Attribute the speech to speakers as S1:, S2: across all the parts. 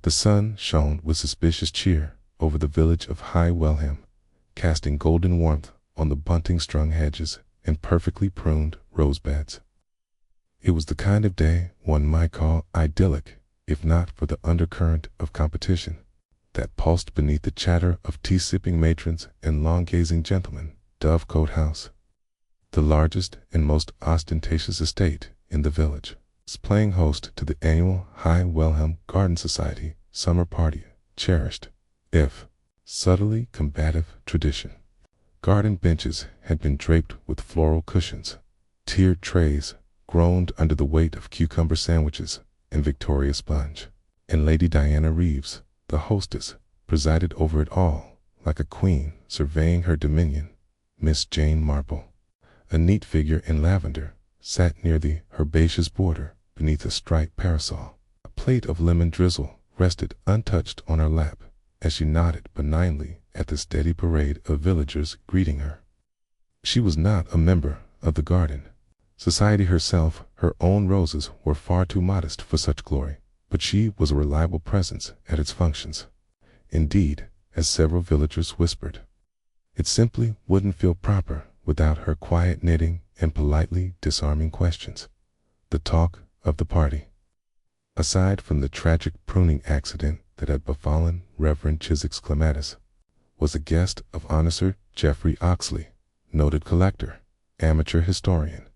S1: The sun shone with suspicious cheer over the village of High Welham, casting golden warmth on the bunting-strung hedges and perfectly pruned rose-beds. It was the kind of day one might call idyllic, if not for the undercurrent of competition that pulsed beneath the chatter of tea-sipping matrons and long-gazing gentlemen. Dovecote House, the largest and most ostentatious estate in the village, was playing host to the annual High Welham Garden Society summer party, cherished, if subtly combative, tradition. Garden benches had been draped with floral cushions. Tiered trays groaned under the weight of cucumber sandwiches and Victoria sponge, and Lady Diana Reeves, the hostess, presided over it all like a queen surveying her dominion. Miss Jane Marple, a neat figure in lavender, sat near the herbaceous border beneath a striped parasol. A plate of lemon drizzle rested untouched on her lap as she nodded benignly at the steady parade of villagers greeting her. She was not a member of the garden society herself. Her own roses were far too modest for such glory, but she was a reliable presence at its functions. Indeed, as several villagers whispered, it simply wouldn't feel proper without her quiet knitting and politely disarming questions. The talk of the party, aside from the tragic pruning accident that had befallen Reverend Chiswick's clematis, was a guest of honor Sir Geoffrey Oxley, noted collector, amateur historian,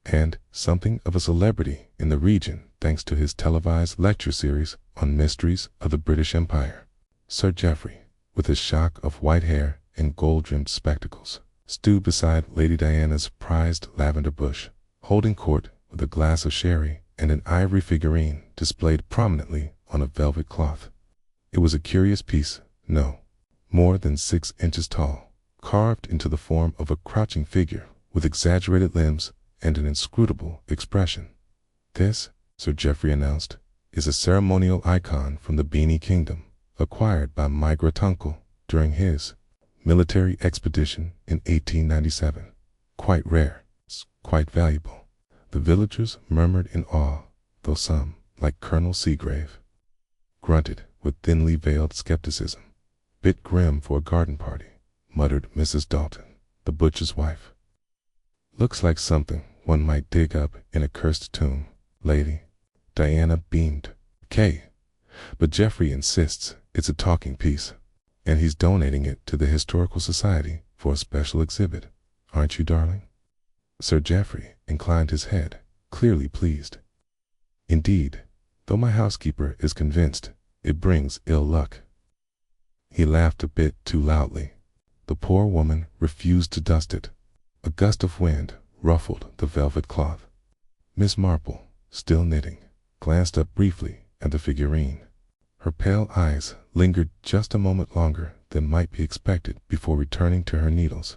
S1: and something of a celebrity in the region thanks to his televised lecture series on mysteries of the British Empire. Sir Geoffrey, with his shock of white hair and gold-rimmed spectacles, stood beside Lady Diana's prized lavender bush, holding court with a glass of sherry and an ivory figurine displayed prominently on a velvet cloth. It was a curious piece, no more than 6 inches tall, carved into the form of a crouching figure with exaggerated limbs and an inscrutable expression. This, Sir Geoffrey announced, is a ceremonial icon from the Beanie Kingdom, acquired by my great-uncle during his military expedition in 1897. Quite rare, quite valuable. The villagers murmured in awe, though some, like Colonel Seagrave, grunted with thinly veiled skepticism. Bit grim for a garden party, muttered Mrs. Dalton, the butcher's wife. Looks like something one might dig up in a cursed tomb, Lady Diana beamed. But Geoffrey insists it's a talking piece, and he's donating it to the Historical Society for a special exhibit. Aren't you, darling? Sir Geoffrey inclined his head, clearly pleased. Indeed, though my housekeeper is convinced it brings ill luck. He laughed a bit too loudly. The poor woman refused to dust it. A gust of wind ruffled the velvet cloth. Miss Marple, still knitting, glanced up briefly at the figurine. Her pale eyes lingered just a moment longer than might be expected before returning to her needles,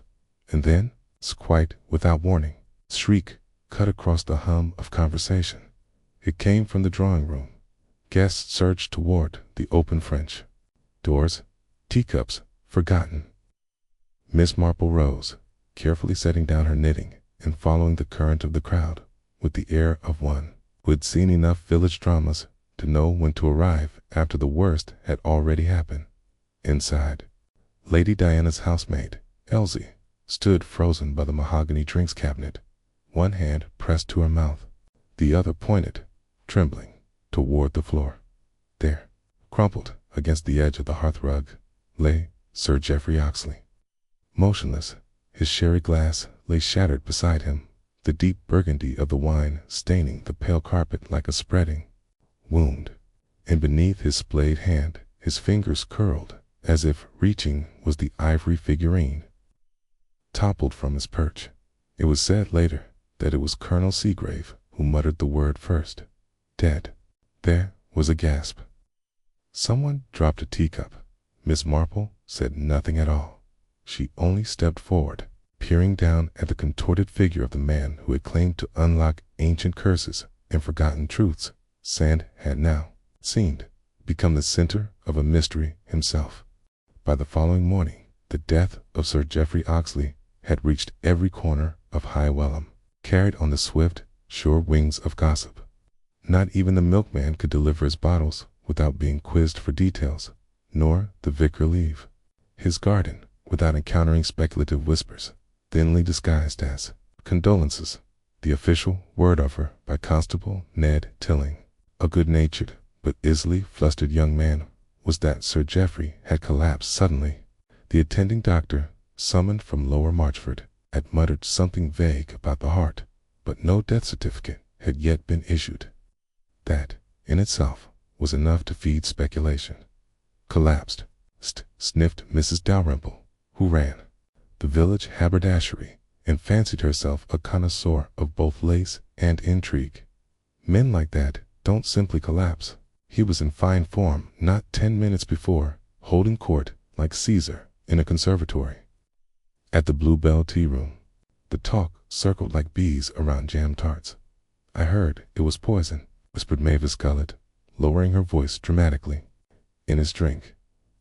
S1: and then, quite without warning, a shriek cut across the hum of conversation. It came from the drawing-room. Guests surged toward the open French doors, teacups forgotten. Miss Marple rose, carefully setting down her knitting and following the current of the crowd, with the air of one who had seen enough village dramas to know when to arrive after the worst had already happened. Inside, Lady Diana's housemaid, Elsie, stood frozen by the mahogany drinks cabinet, one hand pressed to her mouth, the other pointed, trembling, toward the floor. There, crumpled against the edge of the hearthrug, lay Sir Geoffrey Oxley. Motionless, his sherry glass lay shattered beside him, the deep burgundy of the wine staining the pale carpet like a spreading wound, and beneath his splayed hand his fingers curled as if reaching was the ivory figurine. Toppled from his perch, it was said later that it was Colonel Seagrave who muttered the word first. Dead. There was a gasp. Someone dropped a teacup. Miss Marple said nothing at all. She only stepped forward, peering down at the contorted figure of the man who had claimed to unlock ancient curses and forgotten truths. Sand had now, it seemed, become the center of a mystery himself. By the following morning, the death of Sir Geoffrey Oxley had reached every corner of High Welham, carried on the swift, sure wings of gossip. Not even the milkman could deliver his bottles without being quizzed for details, nor the vicar leave his garden without encountering speculative whispers, thinly disguised as condolences. The official word of her by Constable Ned Tilling, a good-natured but easily flustered young man, was that Sir Geoffrey had collapsed suddenly. The attending doctor, summoned from Lower Marchford, had muttered something vague about the heart, but no death certificate had yet been issued. That, in itself, was enough to feed speculation. Collapsed, sniffed Mrs. Dalrymple, who ran the village haberdashery and fancied herself a connoisseur of both lace and intrigue. Men like that don't simply collapse. He was in fine form not 10 minutes before, holding court like Caesar in a conservatory. At the Bluebell Tea Room, the talk circled like bees around jam tarts. "I heard it was poison," whispered Mavis Gullett, lowering her voice dramatically. "In his drink.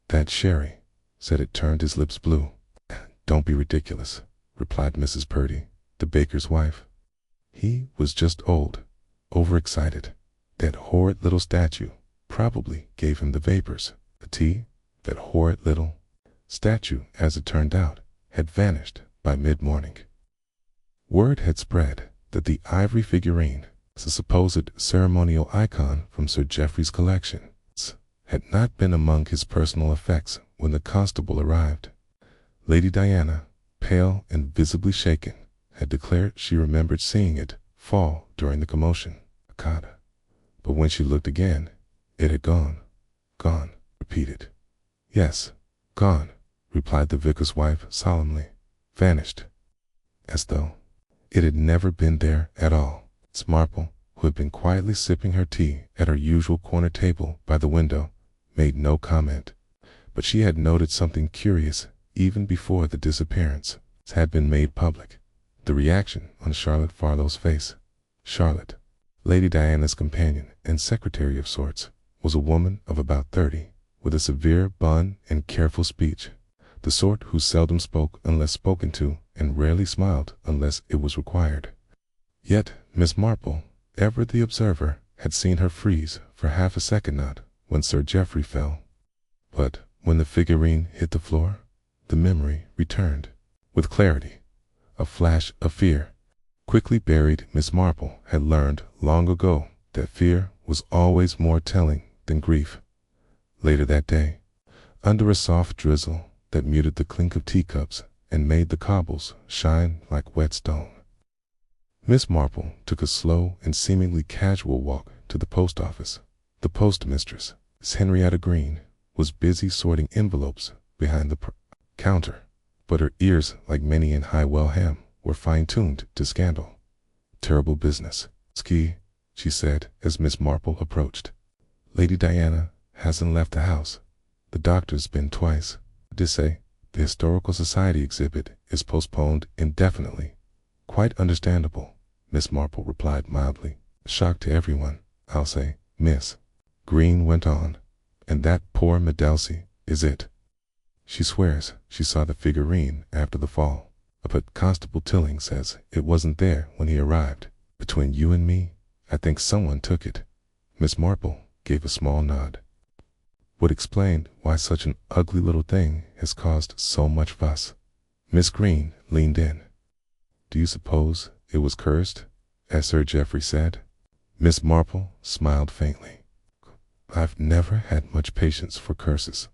S1: That sherry," said it turned his lips blue. "Don't be ridiculous," replied Mrs. Purdy, the baker's wife. "He was just old, overexcited. That horrid little statue probably gave him the vapors. The tea, that horrid little statue, as it turned out, had vanished by mid-morning." Word had spread that the ivory figurine, a supposed ceremonial icon from Sir Geoffrey's collection, had not been among his personal effects when the constable arrived. Lady Diana, pale and visibly shaken, had declared she remembered seeing it fall during the commotion. But when she looked again, it had gone. "Gone," repeated. "Yes, gone," replied the vicar's wife solemnly. "Vanished. As though it had never been there at all." Miss Marple, who had been quietly sipping her tea at her usual corner table by the window, made no comment, but she had noted something curious even before the disappearance had been made public: the reaction on Charlotte Farlow's face. Charlotte, Lady Diana's companion and secretary of sorts, was a woman of about 30, with a severe bun and careful speech, the sort who seldom spoke unless spoken to and rarely smiled unless it was required. Yet Miss Marple, ever the observer, had seen her freeze for half a second not when Sir Geoffrey fell. But when the figurine hit the floor, the memory returned with clarity. A flash of fear, quickly buried. Miss Marple had learned long ago that fear was always more telling than grief. Later that day, under a soft drizzle that muted the clink of teacups and made the cobbles shine like wet stone, Miss Marple took a slow and seemingly casual walk to the post office. The postmistress, Miss Henrietta Green, was busy sorting envelopes behind the counter, but her ears, like many in High Welham, were fine-tuned to scandal. "Terrible business, Ski," she said as Miss Marple approached. "Lady Diana hasn't left the house. The doctor's been twice. To say the Historical Society exhibit is postponed indefinitely." "Quite understandable," Miss Marple replied mildly. "A shock to everyone, I'll say." Miss Green went on. "And that poor Medelsi, is it? She swears she saw the figurine after the fall, but Constable Tilling says it wasn't there when he arrived. Between you and me, I think someone took it." Miss Marple gave a small nod. "Would explain why such an ugly little thing has caused so much fuss." Miss Green leaned in. "Do you suppose it was cursed, as Sir Geoffrey said?" Miss Marple smiled faintly. "I've never had much patience for curses,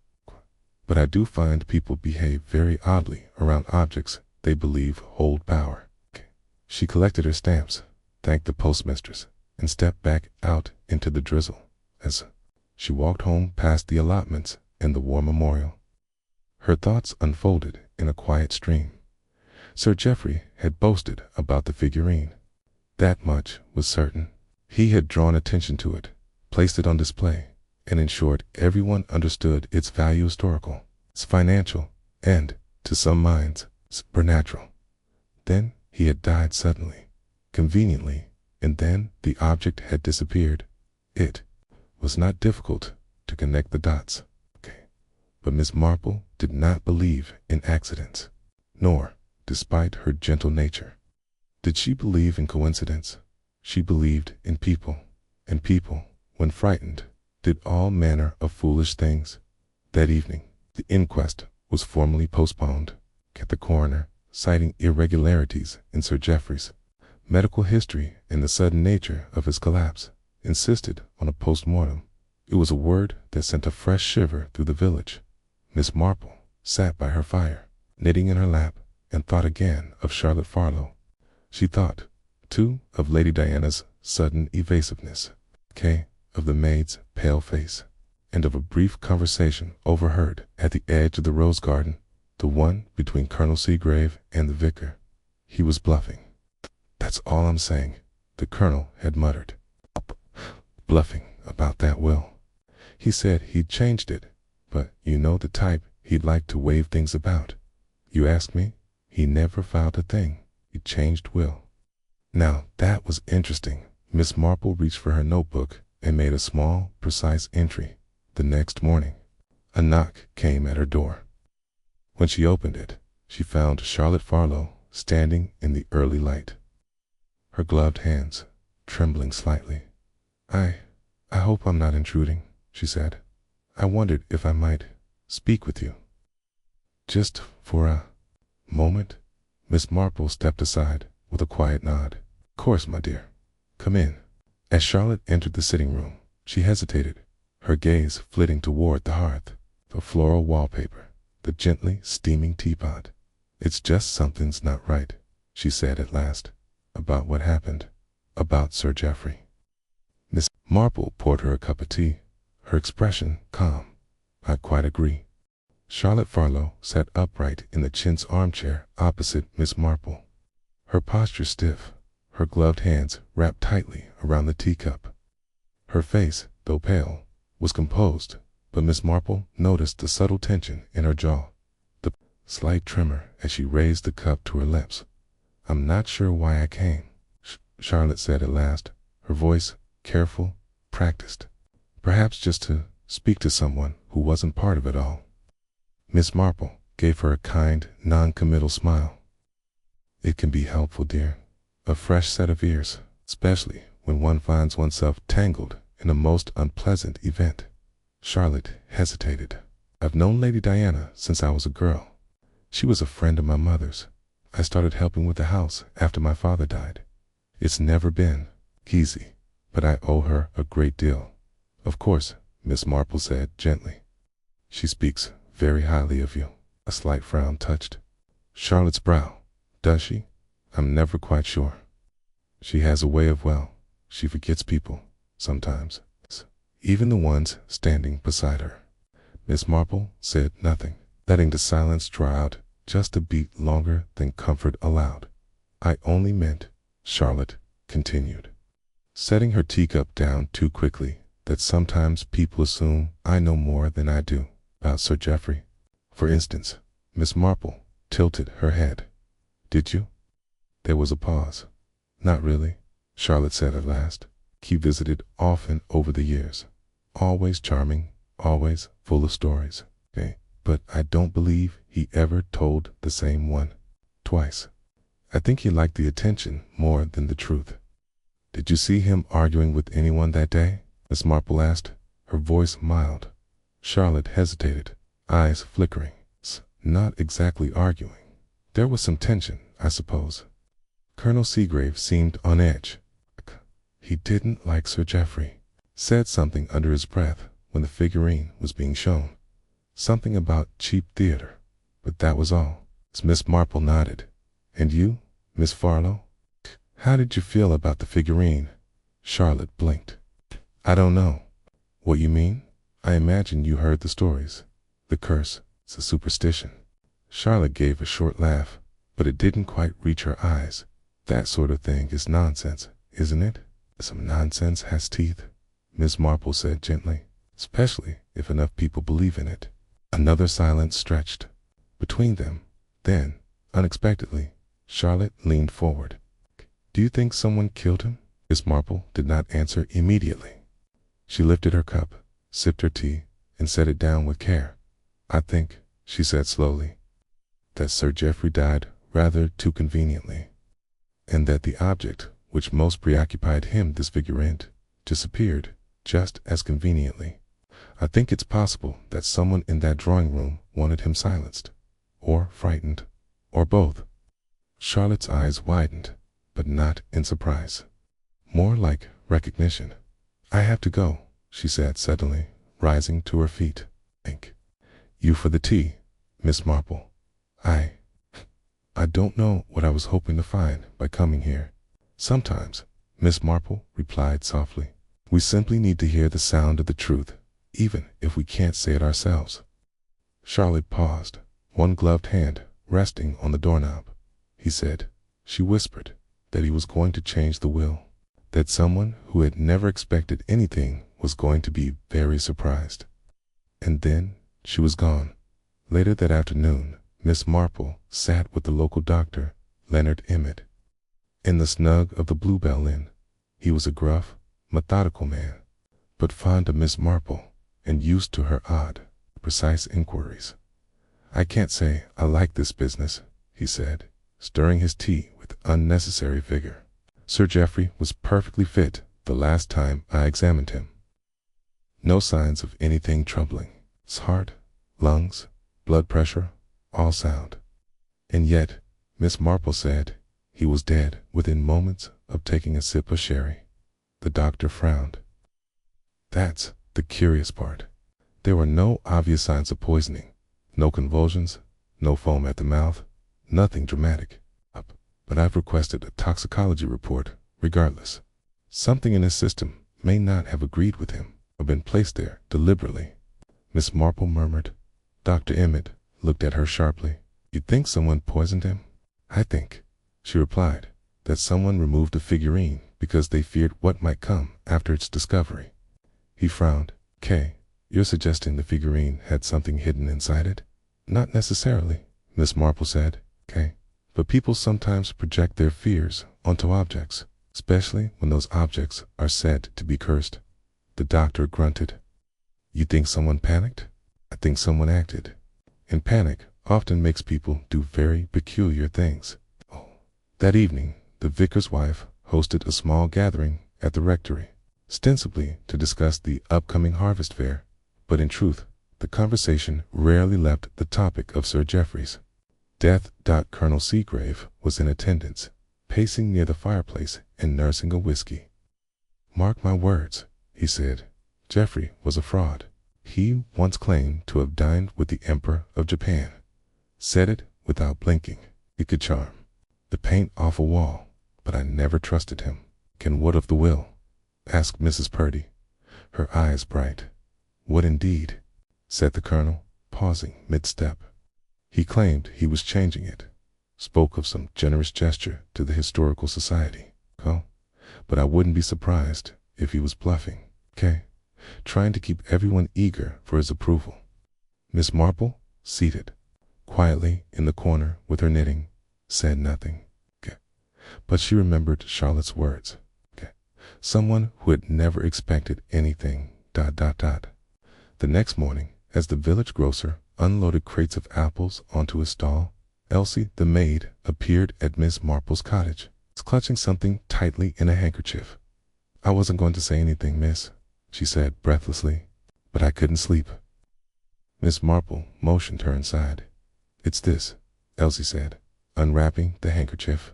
S1: but I do find people behave very oddly around objects they believe hold power." She collected her stamps, thanked the postmistress, and stepped back out into the drizzle. As she walked home past the allotments and the war memorial, her thoughts unfolded in a quiet stream. Sir Geoffrey had boasted about the figurine. That much was certain. He had drawn attention to it, placed it on display, and in short everyone understood its value: historical, its financial, and, to some minds, supernatural. Then he had died suddenly, conveniently, and then the object had disappeared. It was not difficult to connect the dots. But Miss Marple did not believe in accidents, nor, despite her gentle nature, did she believe in coincidence. She believed in people, and people, when frightened, did all manner of foolish things. That evening, the inquest was formally postponed. The coroner, citing irregularities in Sir Geoffrey's medical history and the sudden nature of his collapse, insisted on a post-mortem. It was a word that sent a fresh shiver through the village. Miss Marple sat by her fire, knitting in her lap, and thought again of Charlotte Farlow. She thought, too, of Lady Diana's sudden evasiveness, of the maid's pale face, and of a brief conversation overheard at the edge of the rose garden, the one between Colonel Seagrave and the vicar. He was bluffing. "That's all I'm saying," the colonel had muttered. "Bluffing about that will. He said he'd changed it, but you know the type, he'd like to wave things about. You ask me, he never filed a thing. He changed will." Now that was interesting. Miss Marple reached for her notebook and made a small, precise entry. The next morning, a knock came at her door. When she opened it, she found Charlotte Farlow standing in the early light, her gloved hands trembling slightly. I hope I'm not intruding," she said. "I wondered if I might speak with you. Just for a moment." Miss Marple stepped aside with a quiet nod. "Of course, my dear. Come in." As Charlotte entered the sitting room, she hesitated, her gaze flitting toward the hearth, the floral wallpaper, the gently steaming teapot. "It's just something's not right," she said at last. "About what happened? About Sir Geoffrey." Miss Marple poured her a cup of tea, her expression calm. "I quite agree." Charlotte Farlow sat upright in the chintz armchair opposite Miss Marple, her posture stiff, her gloved hands wrapped tightly around the teacup. Her face, though pale, was composed, but Miss Marple noticed the subtle tension in her jaw, the slight tremor as she raised the cup to her lips. "I'm not sure why I came," Charlotte said at last, her voice careful, practiced. "Perhaps just to speak to someone who wasn't part of it all." Miss Marple gave her a kind, non-committal smile. "It can be helpful, dear. A fresh set of ears, especially when one finds oneself tangled in a most unpleasant event." Charlotte hesitated. "I've known Lady Diana since I was a girl. She was a friend of my mother's. I started helping with the house after my father died. It's never been easy, but I owe her a great deal." "Of course," Miss Marple said gently. "She speaks very highly of you." A slight frown touched Charlotte's brow. "Does she? I'm never quite sure. She has a way of, well, she forgets people, sometimes. Even the ones standing beside her." Miss Marple said nothing, letting the silence draw out just a beat longer than comfort allowed. "I only meant," Charlotte continued, setting her teacup down too quickly, "that sometimes people assume I know more than I do about Sir Geoffrey. For instance." Miss Marple tilted her head. "Did you?" There was a pause. "Not really," Charlotte said at last. "He visited often over the years. Always charming, always full of stories. But I don't believe he ever told the same one twice. I think he liked the attention more than the truth." "Did you see him arguing with anyone that day?" Miss Marple asked, her voice mild. Charlotte hesitated, eyes flickering. "Not exactly arguing. There was some tension, I suppose. Colonel Seagrave seemed on edge. He didn't like Sir Geoffrey. Said something under his breath when the Figurine was being shown. Something about cheap theater, but that was all." Miss Marple nodded. "And you, Miss Farlow? How did you feel about the Figurine?" Charlotte blinked. "I don't know." "What you mean? I imagine you heard the stories. The curse, it's a superstition." Charlotte gave a short laugh, but it didn't quite reach her eyes. "That sort of thing is nonsense, isn't it?" "Some nonsense has teeth," Miss Marple said gently, "especially if enough people believe in it." Another silence stretched between them. Then, unexpectedly, Charlotte leaned forward. "Do you think someone killed him?" Miss Marple did not answer immediately. She lifted her cup, sipped her tea, and set it down with care. "I think," she said slowly, "that Sir Geoffrey died rather too conveniently, and that the object which most preoccupied him, this Figurine, disappeared just as conveniently. I think it's possible that someone in that drawing room wanted him silenced, or frightened, or both. Charlotte's eyes widened, but not in surprise. More like recognition. I have to go, she said suddenly, rising to her feet. Thank you for the tea, Miss Marple. I don't know what I was hoping to find by coming here. Sometimes, Miss Marple replied softly, we simply need to hear the sound of the truth, even if we can't say it ourselves. Charlotte paused, one gloved hand resting on the doorknob. He said, she whispered, that he was going to change the will, that someone who had never expected anything was going to be very surprised. And then she was gone. Later that afternoon, Miss Marple sat with the local doctor, Leonard Emmett, in the snug of the Bluebell Inn. He was a gruff, methodical man, but fond of Miss Marple and used to her odd, precise inquiries. I can't say I like this business, he said, stirring his tea with unnecessary vigor. Sir Geoffrey was perfectly fit the last time I examined him. No signs of anything troubling. His heart, lungs, blood pressure, all sound. And yet, Miss Marple said, he was dead within moments of taking a sip of sherry. The doctor frowned. That's the curious part. There were no obvious signs of poisoning, no convulsions, no foam at the mouth, nothing dramatic. But I've requested a toxicology report regardless. Something in his system may not have agreed with him or been placed there deliberately. Miss Marple murmured. Dr. Emmett looked at her sharply. You think someone poisoned him? I think, she replied, that someone removed the figurine because they feared what might come after its discovery. He frowned. Kay, you're suggesting the figurine had something hidden inside it? Not necessarily, Miss Marple said. Kay, but people sometimes project their fears onto objects, especially when those objects are said to be cursed. The doctor grunted. You think someone panicked? I think someone acted. And panic often makes people do very peculiar things. Oh. That evening, the vicar's wife hosted a small gathering at the rectory, ostensibly to discuss the upcoming harvest fair, but in truth, the conversation rarely left the topic of Sir Geoffrey's death. Colonel Seagrave was in attendance, pacing near the fireplace and nursing a whiskey. Mark my words, he said, Geoffrey was a fraud. He once claimed to have dined with the Emperor of Japan. Said it without blinking. He could charm. The paint off a wall, but I never trusted him. And what of the will? Asked Mrs. Purdy, her eyes bright. What indeed? Said the colonel, pausing mid-step. He claimed he was changing it. Spoke of some generous gesture to the Historical Society. Oh, but I wouldn't be surprised if he was bluffing. Kay, trying to keep everyone eager for his approval. Miss Marple, seated quietly in the corner with her knitting, said nothing. But she remembered Charlotte's words. Someone who had never expected anything. The next morning, as the village grocer unloaded crates of apples onto his stall, Elsie, the maid, appeared at Miss Marple's cottage, clutching something tightly in a handkerchief. I wasn't going to say anything, miss, she said breathlessly, but I couldn't sleep. Miss Marple motioned her inside. It's this, Elsie said, unwrapping the handkerchief.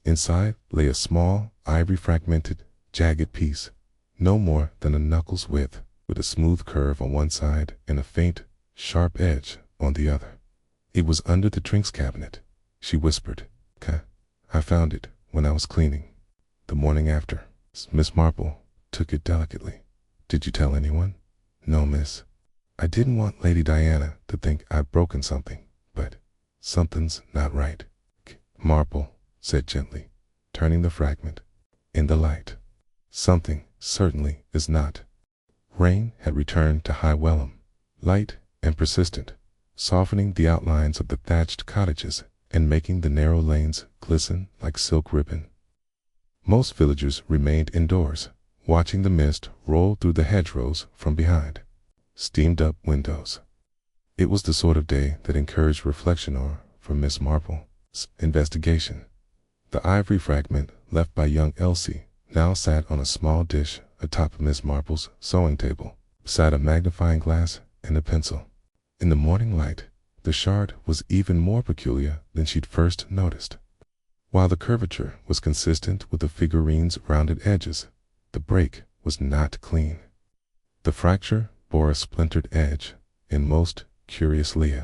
S1: Inside lay a small, ivory fragmented, jagged piece, no more than a knuckle's width, with a smooth curve on one side and a faint, sharp edge on the other. It was under the drinks cabinet, she whispered. I found it when I was cleaning, the morning after. Miss Marple took it delicately. Did you tell anyone? No, miss. I didn't want Lady Diana to think I'd broken something, but something's not right. Marple said gently, turning the fragment in the light. Something certainly is not. Rain had returned to High Welham, light and persistent, softening the outlines of the thatched cottages and making the narrow lanes glisten like silk ribbon. Most villagers remained indoors, watching the mist roll through the hedgerows from behind steamed-up windows. It was the sort of day that encouraged reflection from Miss Marple's investigation. The ivory fragment left by young Elsie now sat on a small dish atop Miss Marple's sewing table, beside a magnifying glass and a pencil. In the morning light, the shard was even more peculiar than she'd first noticed. While the curvature was consistent with the figurine's rounded edges, the break was not clean. The fracture bore a splintered edge, and most curiously,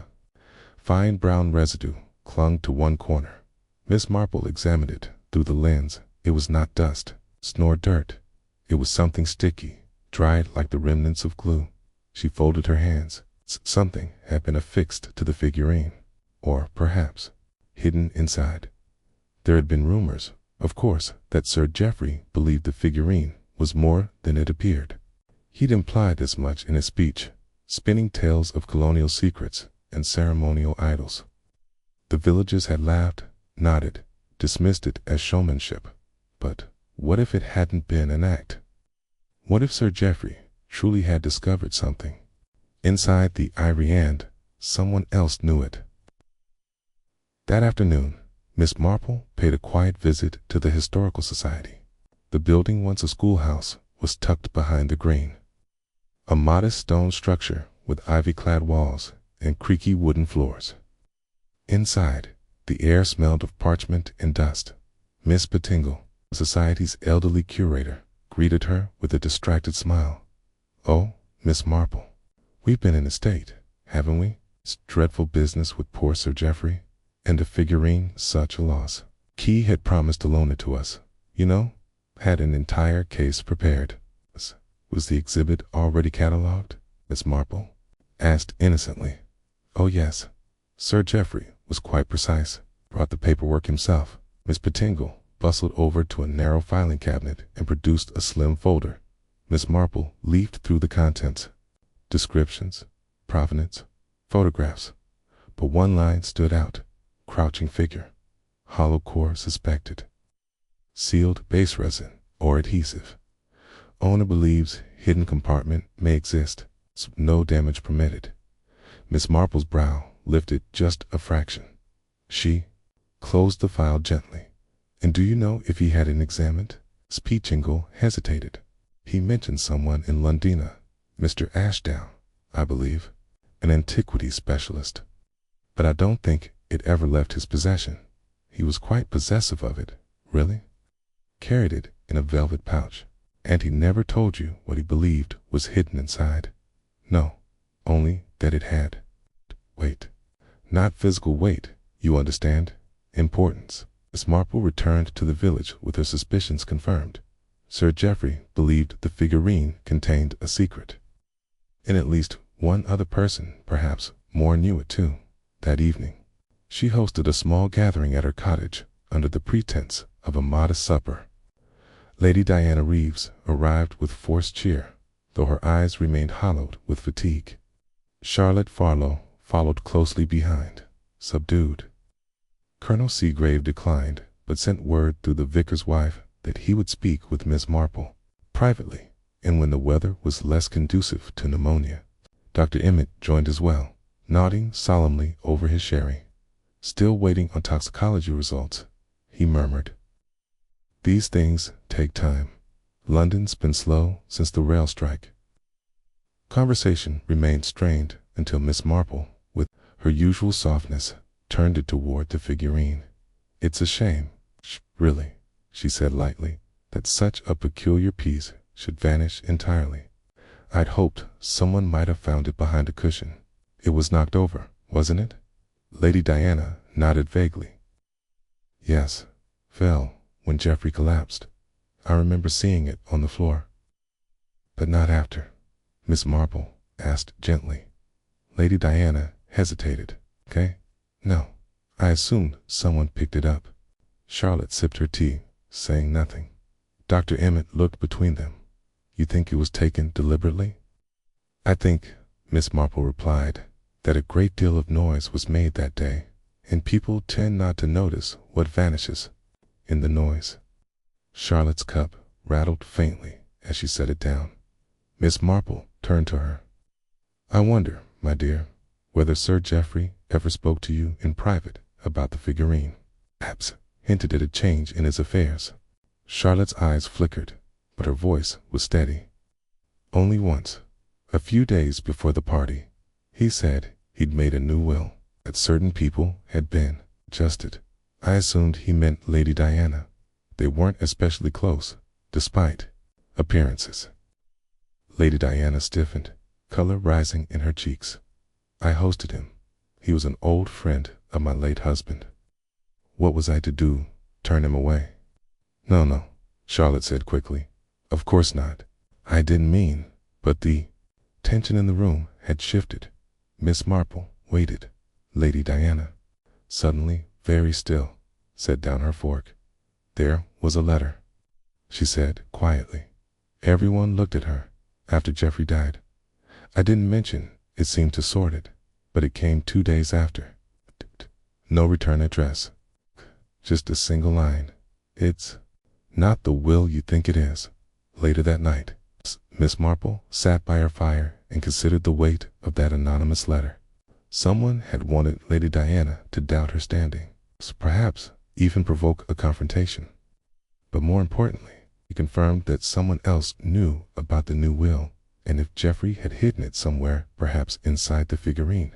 S1: fine brown residue clung to one corner. Miss Marple examined it through the lens. It was not dust, nor dirt. It was something sticky, dried like the remnants of glue. She folded her hands. Something had been affixed to the figurine, or perhaps hidden inside. There had been rumors, of course, that Sir Geoffrey believed the figurine was more than it appeared. He'd implied as much in his speech, spinning tales of colonial secrets and ceremonial idols. The villagers had laughed, nodded, dismissed it as showmanship. But what if it hadn't been an act? What if Sir Geoffrey truly had discovered something inside the Ivory and someone else knew it? That afternoon, Miss Marple paid a quiet visit to the Historical Society. The building, once a schoolhouse, was tucked behind the green. A modest stone structure with ivy-clad walls and creaky wooden floors. Inside, the air smelled of parchment and dust. Miss Pettingle, the society's elderly curator, greeted her with a distracted smile. "Oh, Miss Marple, we've been in a state, haven't we? It's dreadful business with poor Sir Geoffrey, and the figurine such a loss. Key had promised to loan it to us, you know, had an entire case prepared." "Was the exhibit already catalogued?" Miss Marple asked innocently. "Oh yes, Sir Geoffrey was quite precise, brought the paperwork himself." Miss Pettingle bustled over to a narrow filing cabinet and produced a slim folder. Miss Marple leafed through the contents. Descriptions, provenance, photographs. But one line stood out. Crouching figure. Hollow core suspected. Sealed base resin or adhesive. Owner believes hidden compartment may exist. No damage permitted. Miss Marple's brow lifted just a fraction. She closed the file gently. "And do you know if he had it examined?" Pettingle hesitated. "He mentioned someone in Londina, Mr. Ashdown, I believe, an antiquities specialist. But I don't think it ever left his possession. He was quite possessive of it." "Really?" "Carried it in a velvet pouch." "And he never told you what he believed was hidden inside?" "No, only that it had weight. Not physical weight, you understand. Importance." Miss Marple returned to the village with her suspicions confirmed. Sir Geoffrey believed the figurine contained a secret. And at least one other person, perhaps more, knew it too. That evening, she hosted a small gathering at her cottage under the pretense of a modest supper. Lady Diana Reeves arrived with forced cheer, though her eyes remained hollowed with fatigue. Charlotte Farlow followed closely behind, subdued. Colonel Seagrave declined, but sent word through the vicar's wife that he would speak with Miss Marple privately, and when the weather was less conducive to pneumonia. Dr. Emmett joined as well, nodding solemnly over his sherry. "Still waiting on toxicology results," he murmured. "These things take time. London's been slow since the rail strike." Conversation remained strained until Miss Marple, with her usual softness, turned it toward the figurine. "It's a shame, really," she said lightly, "that such a peculiar piece should vanish entirely. I'd hoped someone might have found it behind a cushion. It was knocked over, wasn't it?" Lady Diana nodded vaguely. "Yes, fell when Geoffrey collapsed. I remember seeing it on the floor." "But not after?" Miss Marple asked gently. Lady Diana hesitated. "Okay? No, I assumed someone picked it up." Charlotte sipped her tea, saying nothing. Dr. Emmett looked between them. "You think it was taken deliberately?" "I think," Miss Marple replied, "that a great deal of noise was made that day, and people tend not to notice what vanishes in the noise." Charlotte's cup rattled faintly as she set it down. Miss Marple turned to her. "I wonder, my dear, whether Sir Geoffrey ever spoke to you in private about the figurine. Perhaps hinted at a change in his affairs." Charlotte's eyes flickered. but her voice was steady. Only once, a few days before the party, he said he'd made a new will, that certain people had been adjusted. I assumed he meant Lady Diana. They weren't especially close, despite appearances. Lady Diana stiffened, color rising in her cheeks. I hosted him. He was an old friend of my late husband. What was I to do? Turn him away? No, Charlotte said quickly. Of course not. I didn't mean, but the tension in the room had shifted. Miss Marple waited. Lady Diana, suddenly very still, set down her fork. There was a letter, she said quietly. Everyone looked at her after Jeffrey died. I didn't mention it seemed to sort it, but it came 2 days after. No return address. Just a single line. It's not the will you think it is. Later that night, Miss Marple sat by her fire and considered the weight of that anonymous letter. Someone had wanted Lady Diana to doubt her standing, perhaps even provoke a confrontation. But more importantly, he confirmed that someone else knew about the new will, and if Jeffrey had hidden it somewhere, perhaps inside the figurine,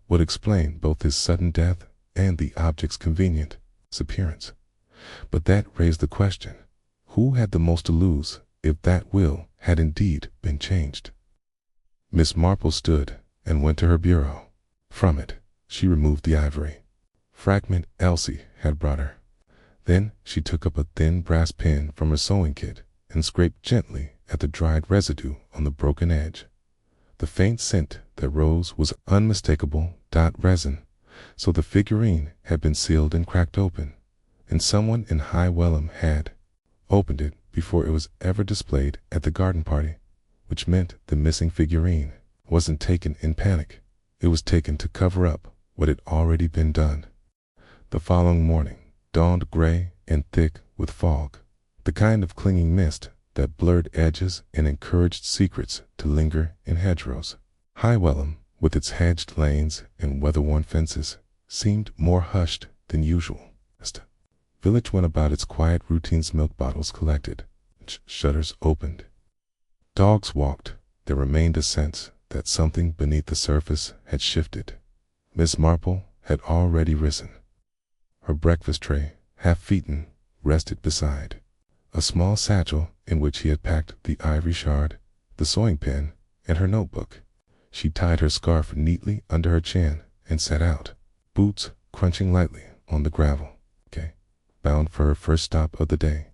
S1: would explain both his sudden death and the object's convenient disappearance. But that raised the question, who had the most to lose if that will had indeed been changed? Miss Marple stood and went to her bureau. From it, she removed the ivory fragment Elsie had brought her. Then she took up a thin brass pin from her sewing kit and scraped gently at the dried residue on the broken edge. The faint scent that rose was unmistakable resin, so the figurine had been sealed and cracked open, and someone in High Welham had opened it before it was ever displayed at the garden party, which meant the missing figurine wasn't taken in panic. It was taken to cover up what had already been done. The following morning dawned gray and thick with fog, the kind of clinging mist that blurred edges and encouraged secrets to linger in hedgerows. High Welham, with its hedged lanes and weather-worn fences, seemed more hushed than usual. The village went about its quiet routines. Milk bottles collected, shutters opened. Dogs walked. There remained a sense that something beneath the surface had shifted. Miss Marple had already risen. Her breakfast tray, half-eaten, rested beside a small satchel in which he had packed the ivory shard, the sewing pin, and her notebook. She tied her scarf neatly under her chin and set out, boots crunching lightly on the gravel. Bound for her first stop of the day,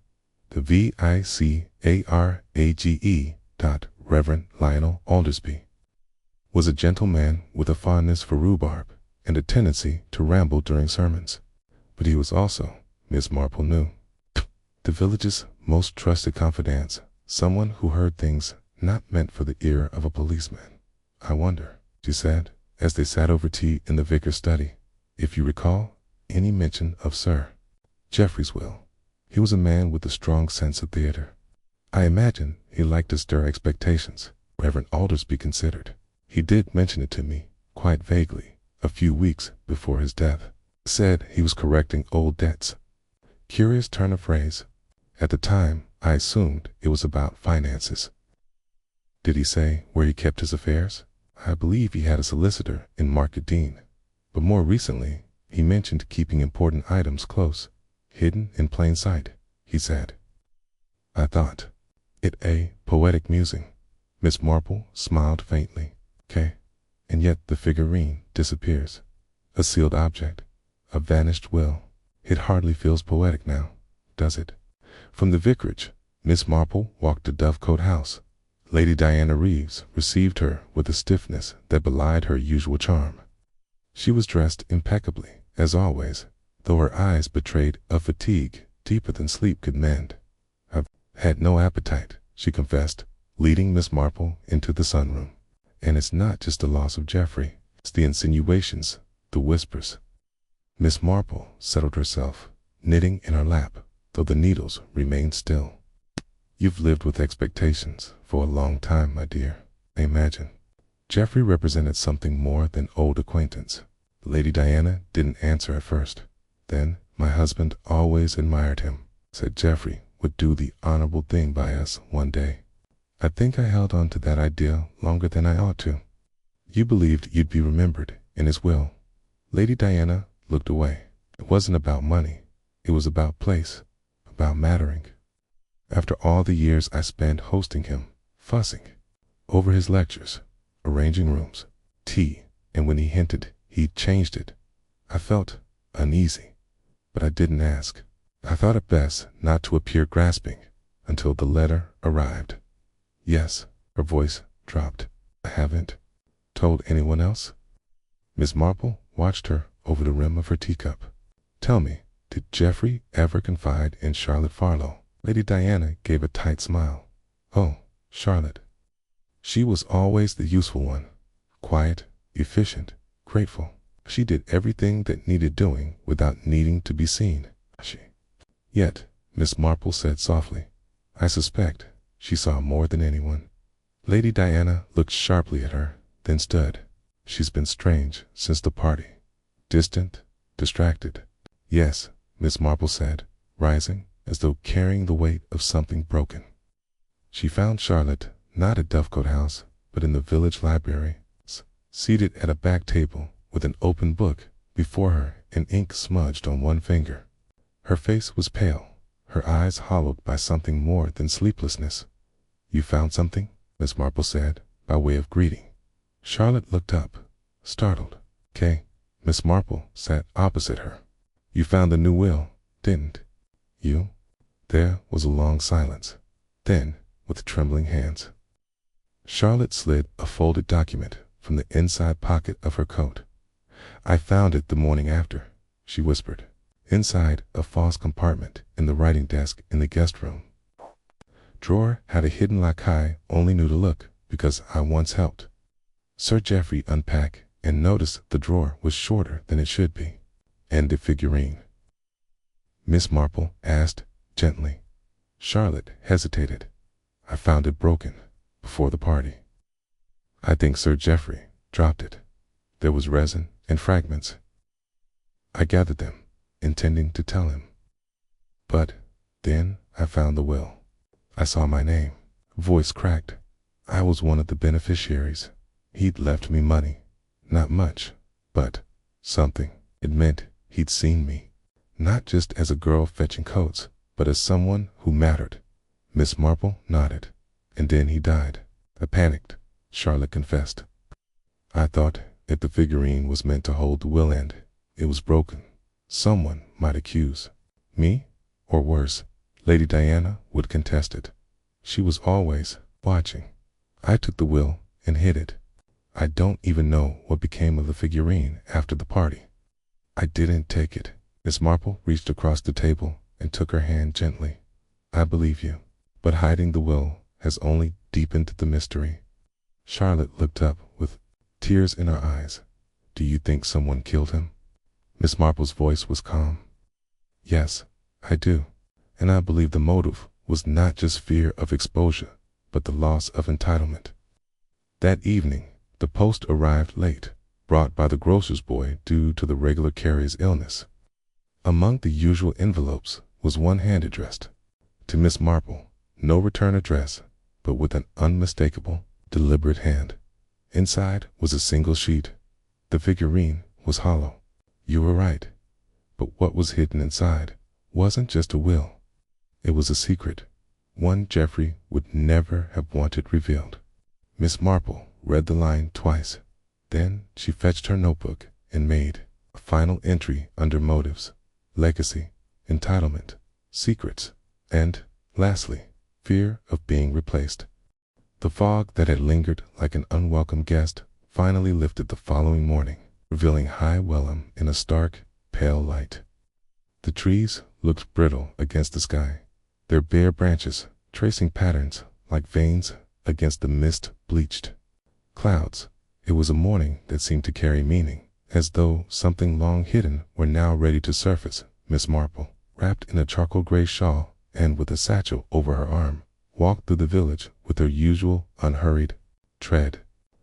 S1: the Vicarage. Reverend Lionel Aldersby was a gentleman with a fondness for rhubarb and a tendency to ramble during sermons. But he was also, Miss Marple knew, the village's most trusted confidant, someone who heard things not meant for the ear of a policeman. I wonder, she said, as they sat over tea in the vicar's study, if you recall any mention of Sir Jeffrey's will. He was a man with a strong sense of theater. I imagine he liked to stir expectations. Reverend Aldersby considered. He did mention it to me, quite vaguely, a few weeks before his death. Said he was correcting old debts. Curious turn of phrase. At the time, I assumed it was about finances. Did he say where he kept his affairs? I believe he had a solicitor in Market Dean, but more recently he mentioned keeping important items close, hidden in plain sight, he said. I thought it a poetic musing. Miss Marple smiled faintly. And yet the figurine disappears. A sealed object, a vanished will. It hardly feels poetic now, does it? From the vicarage, Miss Marple walked to Dovecote House. Lady Diana Reeves received her with a stiffness that belied her usual charm. She was dressed impeccably, as always, though her eyes betrayed a fatigue deeper than sleep could mend. "I've had no appetite," she confessed, leading Miss Marple into the sunroom. "And it's not just the loss of Jeffrey, it's the insinuations, the whispers." Miss Marple settled herself, knitting in her lap, though the needles remained still. "You've lived with expectations for a long time, my dear, I imagine." Jeffrey represented something more than old acquaintance. Lady Diana didn't answer at first. Then, "My husband always admired him," said Jeffrey would do the honorable thing by us one day. I think I held on to that idea longer than I ought to. You believed you'd be remembered in his will. Lady Diana looked away. It wasn't about money. It was about place, about mattering. After all the years I spent hosting him, fussing over his lectures, arranging rooms, tea, and when he hinted he'd changed it, I felt uneasy, but I didn't ask. I thought it best not to appear grasping until the letter arrived. Yes, her voice dropped. I haven't told anyone else? Miss Marple watched her over the rim of her teacup. Tell me, did Geoffrey ever confide in Charlotte Farlow? Lady Diana gave a tight smile. Oh, Charlotte. She was always the useful one. Quiet, efficient, grateful. She did everything that needed doing without needing to be seen. Yet, Miss Marple said softly, I suspect she saw more than anyone. Lady Diana looked sharply at her, then stood. She's been strange since the party. Distant, distracted. Yes, Miss Marple said, rising, as though carrying the weight of something broken. She found Charlotte not at Dovecote House, but in the village library, seated at a back table with an open book before her and ink smudged on one finger. Her face was pale, her eyes hollowed by something more than sleeplessness. You found something? Miss Marple said, by way of greeting. Charlotte looked up, startled. Kay, Miss Marple sat opposite her. You found the new will, didn't you? There was a long silence. Then, with trembling hands, Charlotte slid a folded document from the inside pocket of her coat. I found it the morning after, she whispered, inside a false compartment in the writing desk in the guest room. Drawer had a hidden lock I only knew to look because I once helped Sir Geoffrey unpack and noticed the drawer was shorter than it should be. And the figurine? Miss Marple asked gently. Charlotte hesitated. I found it broken before the party. I think Sir Geoffrey dropped it. There was resin and fragments. I gathered them, intending to tell him. But then I found the will. I saw my name. Voice cracked. I was one of the beneficiaries. He'd left me money. Not much, but something. It meant he'd seen me, not just as a girl fetching coats, but as someone who mattered. Miss Marple nodded. And then he died. I panicked, Charlotte confessed. I thought if the figurine was meant to hold the will end, it was broken. Someone might accuse me, or worse, Lady Diana would contest it. She was always watching. I took the will and hid it. I don't even know what became of the figurine after the party. I didn't take it. Miss Marple reached across the table and took her hand gently. I believe you, but hiding the will has only deepened the mystery. Charlotte looked up with tears in her eyes. Do you think someone killed him? Miss Marple's voice was calm. Yes, I do. And I believe the motive was not just fear of exposure, but the loss of entitlement. That evening, the post arrived late, brought by the grocer's boy due to the regular carrier's illness. Among the usual envelopes was one hand addressed to Miss Marple, no return address, but with an unmistakable, deliberate hand. Inside was a single sheet. The figurine was hollow. You were right. But what was hidden inside wasn't just a will. It was a secret, one Geoffrey would never have wanted revealed. Miss Marple read the line twice. Then she fetched her notebook and made a final entry under motives, legacy, entitlement, secrets, and, lastly, fear of being replaced. The fog that had lingered like an unwelcome guest finally lifted the following morning, revealing High Welham in a stark, pale light. The trees looked brittle against the sky, their bare branches tracing patterns like veins against the mist-bleached clouds. It was a morning that seemed to carry meaning, as though something long hidden were now ready to surface. Miss Marple, wrapped in a charcoal gray shawl and with a satchel over her arm, walked through the village with her usual unhurried tread.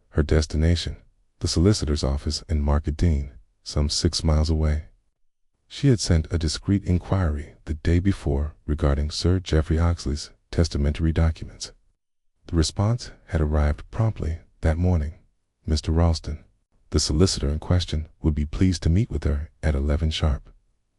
S1: Her destination, the solicitor's office in Market Dean, some 6 miles away. She had sent a discreet inquiry the day before regarding Sir Geoffrey Oxley's testamentary documents. The response had arrived promptly that morning. Mr. Ralston, the solicitor in question, would be pleased to meet with her at 11 sharp.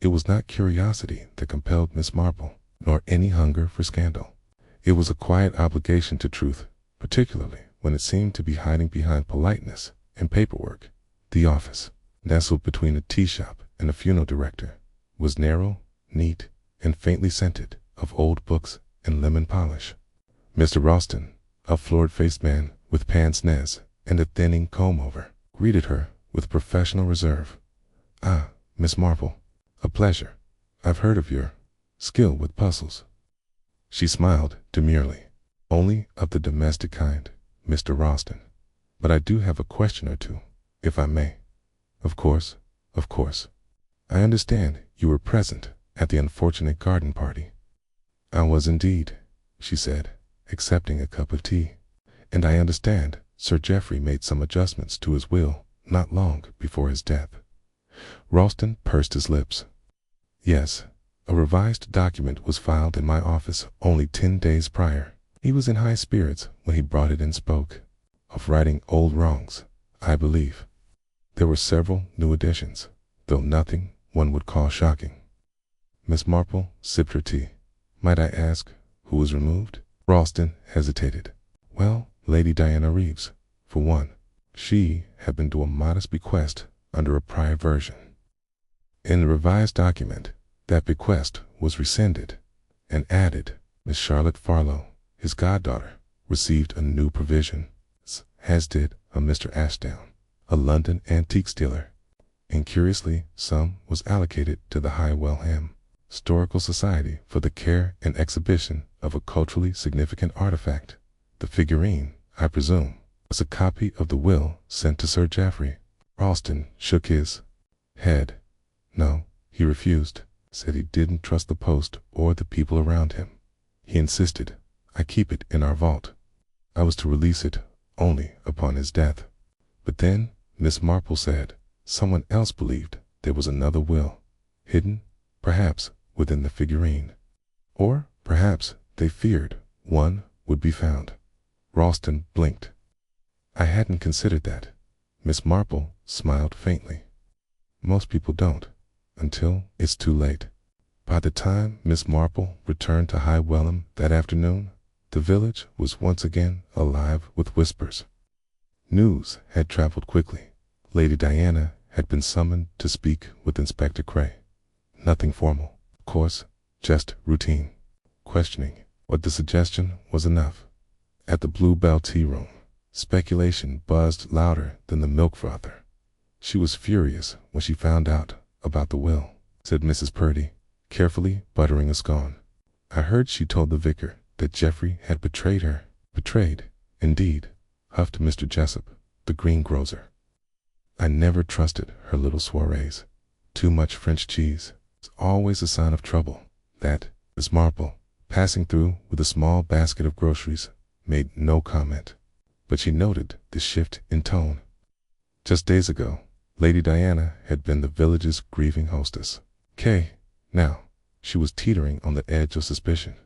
S1: It was not curiosity that compelled Miss Marple, nor any hunger for scandal. It was a quiet obligation to truth, particularly when it seemed to be hiding behind politeness and paperwork. The office, nestled between a tea shop and a funeral director, was narrow, neat, and faintly scented of old books and lemon polish. Mr. Ralston, a florid-faced man with pince-nez and a thinning comb-over, greeted her with professional reserve. "Ah, Miss Marple, a pleasure. I've heard of your skill with puzzles." She smiled demurely. "Only of the domestic kind, Mr. Ralston. But I do have a question or two, if I may." Of course. I understand you were present at the unfortunate garden party." "I was indeed," she said, accepting a cup of tea. "And I understand Sir Geoffrey made some adjustments to his will not long before his death." Ralston pursed his lips. "Yes, a revised document was filed in my office only 10 days prior. He was in high spirits when he brought it and spoke of righting old wrongs, I believe. There were several new additions, though nothing one would call shocking." Miss Marple sipped her tea. "Might I ask who was removed?" Ralston hesitated. "Well, Lady Diana Reeves, for one. She had been to a modest bequest under a prior version. In the revised document, that bequest was rescinded and added. Miss Charlotte Farlow, his goddaughter, received a new provision, as did a Mr. Ashdown, a London antiques dealer, and curiously some was allocated to the High Welham Historical Society for the care and exhibition of a culturally significant artifact. The figurine, I presume, was a copy of the will sent to Sir Geoffrey." Ralston shook his head. "No, he refused. Said he didn't trust the post or the people around him. He insisted I keep it in our vault. I was to release it only upon his death. But then Miss Marple said someone else believed there was another will, hidden, perhaps, within the figurine. Or perhaps they feared one would be found." Ralston blinked. "I hadn't considered that." Miss Marple smiled faintly. "Most people don't, until it's too late." By the time Miss Marple returned to High Welham that afternoon, the village was once again alive with whispers. News had traveled quickly. Lady Diana had been summoned to speak with Inspector Cray. Nothing formal, of course, just routine questioning, but the suggestion was enough. At the Bluebell Tea Room, speculation buzzed louder than the milk frother. "She was furious when she found out about the will," said Mrs. Purdy, carefully buttering a scone. "I heard she told the vicar that Geoffrey had betrayed her." "Betrayed, indeed," huffed Mr. Jessup, the greengrocer. "I never trusted her little soirees. Too much French cheese. It's always a sign of trouble." That Miss Marple, passing through with a small basket of groceries, made no comment, but she noted the shift in tone. Just days ago, Lady Diana had been the village's grieving hostess. Now, she was teetering on the edge of suspicion.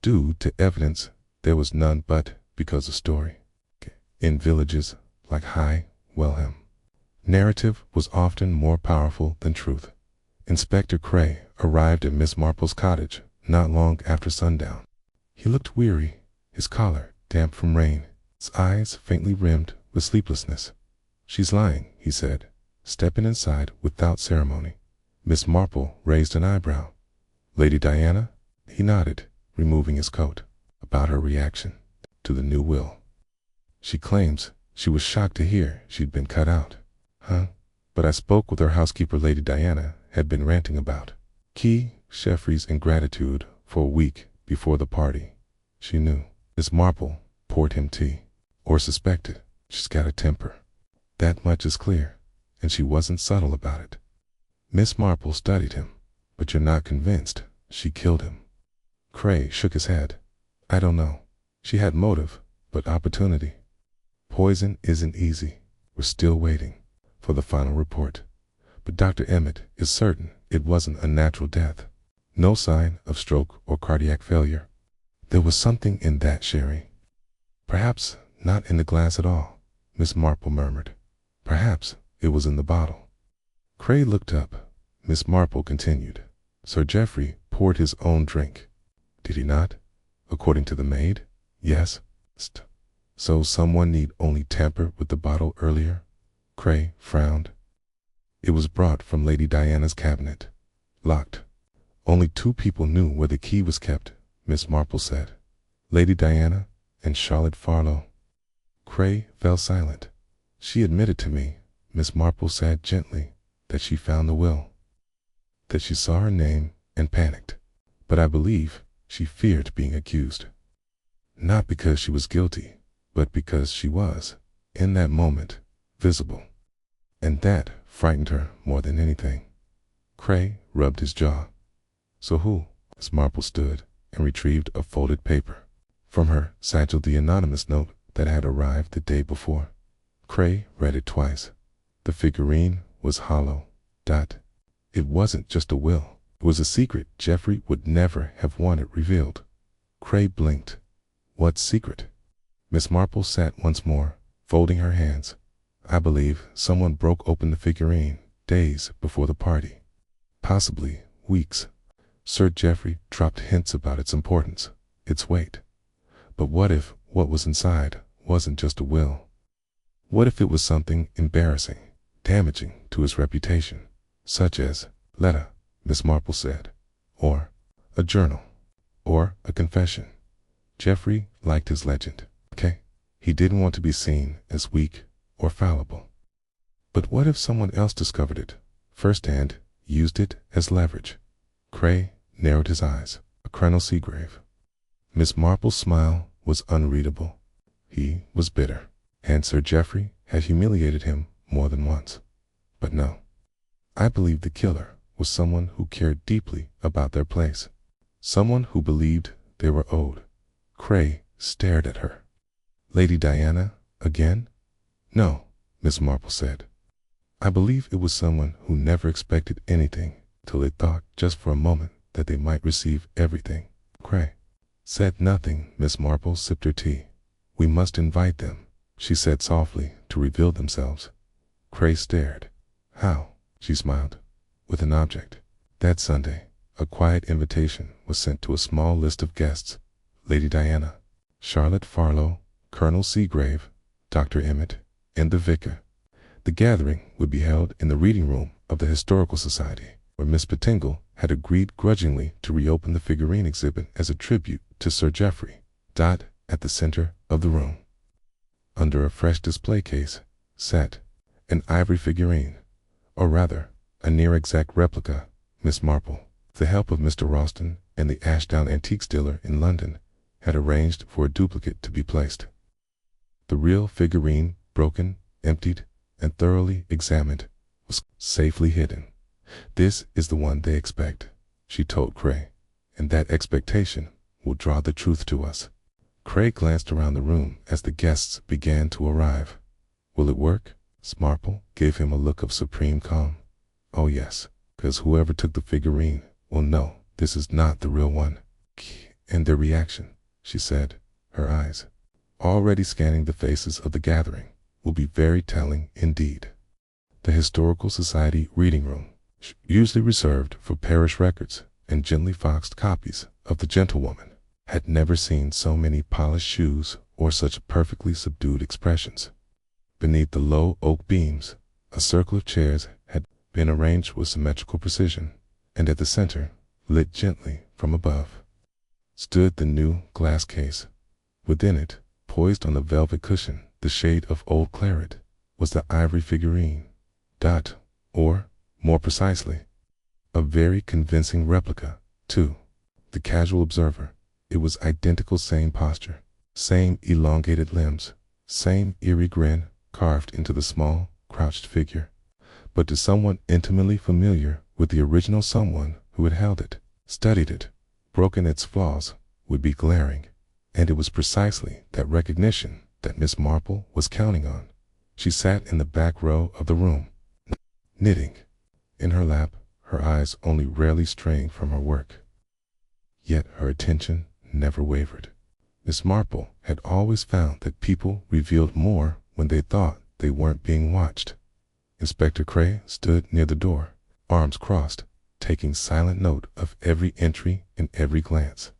S1: Due to evidence, there was none but because of story. In villages like High Welham, narrative was often more powerful than truth. Inspector Cray arrived at Miss Marple's cottage not long after sundown. He looked weary, his collar damp from rain, his eyes faintly rimmed with sleeplessness. "She's lying," he said, stepping inside without ceremony. Miss Marple raised an eyebrow. "Lady Diana?" He nodded, removing his coat. "About her reaction to the new will. She claims she was shocked to hear she'd been cut out." "Huh? But I spoke with her housekeeper. Lady Diana had been ranting about Geoffrey's ingratitude for a week before the party. She knew." Miss Marple poured him tea. "Or suspected. She's got a temper. That much is clear, and she wasn't subtle about it." Miss Marple studied him. "But you're not convinced she killed him?" Cray shook his head. "I don't know. She had motive, but opportunity. Poison isn't easy. We're still waiting for the final report. but Dr. Emmett is certain it wasn't a natural death. No sign of stroke or cardiac failure. There was something in that, Sherry. Perhaps not in the glass at all, Miss Marple murmured. Perhaps it was in the bottle. Cray looked up. Miss Marple continued. Sir Geoffrey poured his own drink. Did he not? According to the maid? Yes. So someone need only tamper with the bottle earlier? Cray frowned. It was brought from Lady Diana's cabinet. Locked. Only 2 people knew where the key was kept, Miss Marple said. Lady Diana and Charlotte Farlow. Cray fell silent. She admitted to me, Miss Marple said gently, that she found the will. That she saw her name and panicked. But I believe she feared being accused. Not because she was guilty, but because she was, in that moment, visible. And that frightened her more than anything. Cray rubbed his jaw. So who? Miss Marple stood and retrieved a folded paper. From her satchel the anonymous note that had arrived the day before. Cray read it twice. The figurine was hollow. It wasn't just a will. It was a secret Geoffrey would never have wanted revealed. Cray blinked. What secret? Miss Marple sat once more, folding her hands. I believe someone broke open the figurine days before the party. Possibly weeks. Sir Geoffrey dropped hints about its importance, its weight. But what if what was inside wasn't just a will? What if it was something embarrassing, damaging to his reputation, such as letter, Miss Marple said, or a journal, or a confession? Geoffrey liked his legend. He didn't want to be seen as weak or fallible. But what if someone else discovered it firsthand, used it as leverage? Cray narrowed his eyes. A Colonel Seagrave. Miss Marple's smile was unreadable. He was bitter, and Sir Geoffrey had humiliated him more than once. But no. I believe the killer was someone who cared deeply about their place. Someone who believed they were owed. Cray stared at her. Lady Diana, again? No, Miss Marple said. I believe it was someone who never expected anything till they thought just for a moment that they might receive everything. Cray said nothing. Miss Marple sipped her tea. We must invite them, she said softly, to reveal themselves. Cray stared. How? She smiled. With an object. That Sunday, a quiet invitation was sent to a small list of guests. Lady Diana, Charlotte Farlow, Colonel Seagrave, Dr. Emmett, and the vicar. The gathering would be held in the reading room of the Historical Society, where Miss Pettingle had agreed grudgingly to reopen the figurine exhibit as a tribute to Sir Geoffrey. At the center of the room, under a fresh display case, sat an ivory figurine, or rather, a near-exact replica. Miss Marple, with the help of Mr. Ralston and the Ashdown antiques dealer in London, had arranged for a duplicate to be placed. The real figurine, broken, emptied, and thoroughly examined, was safely hidden. This is the one they expect, she told Cray, and that expectation will draw the truth to us. Cray glanced around the room as the guests began to arrive. Will it work? Miss Marple gave him a look of supreme calm. Oh yes, because whoever took the figurine will know this is not the real one. And their reaction, she said, her eyes, already scanning the faces of the gathering, will be very telling indeed. The Historical Society reading room, usually reserved for parish records and gently foxed copies of The Gentlewoman, had never seen so many polished shoes or such perfectly subdued expressions. Beneath the low oak beams, a circle of chairs had been arranged with symmetrical precision, and at the center, lit gently from above, stood the new glass case. Within it, poised on the velvet cushion, the shade of old claret, was the ivory figurine. Or, more precisely, a very convincing replica, too. The casual observer, it was identical, same posture, same elongated limbs, same eerie grin carved into the small, crouched figure. But to someone intimately familiar with the original, someone who had held it, studied it, broken its flaws, would be glaring. And it was precisely that recognition that Miss Marple was counting on. She sat in the back row of the room, knitting. in her lap, her eyes only rarely straying from her work. Yet her attention never wavered. Miss Marple had always found that people revealed more when they thought they weren't being watched. Inspector Cray stood near the door, arms crossed, taking silent note of every entry and every glance.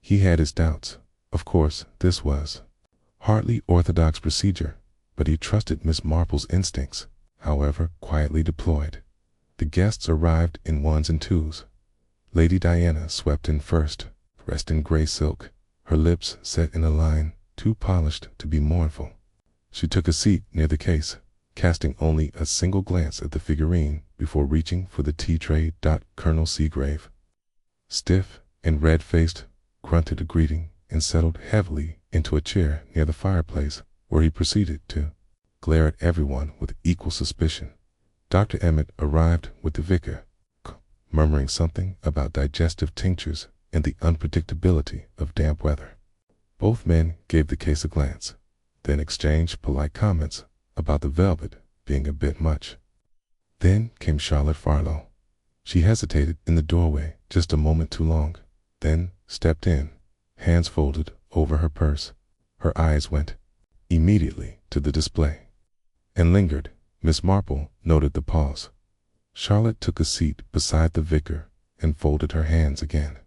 S1: He had his doubts. Of course, this was hardly orthodox procedure, but he trusted Miss Marple's instincts, however quietly deployed. The guests arrived in ones and twos. Lady Diana swept in first, dressed in gray silk, her lips set in a line too polished to be mournful. She took a seat near the case, casting only a single glance at the figurine before reaching for the tea tray. Colonel Seagrave, stiff and red-faced, grunted a greeting and settled heavily into a chair near the fireplace, where he proceeded to glare at everyone with equal suspicion. Dr. Emmett arrived with the vicar, murmuring something about digestive tinctures and the unpredictability of damp weather. Both men gave the case a glance, then exchanged polite comments about the velvet being a bit much. Then came Charlotte Farlow. She hesitated in the doorway just a moment too long, then stepped in, hands folded over her purse. Her eyes went immediately to the display and lingered. Miss Marple noted the pause. Charlotte took a seat beside the vicar and folded her hands again.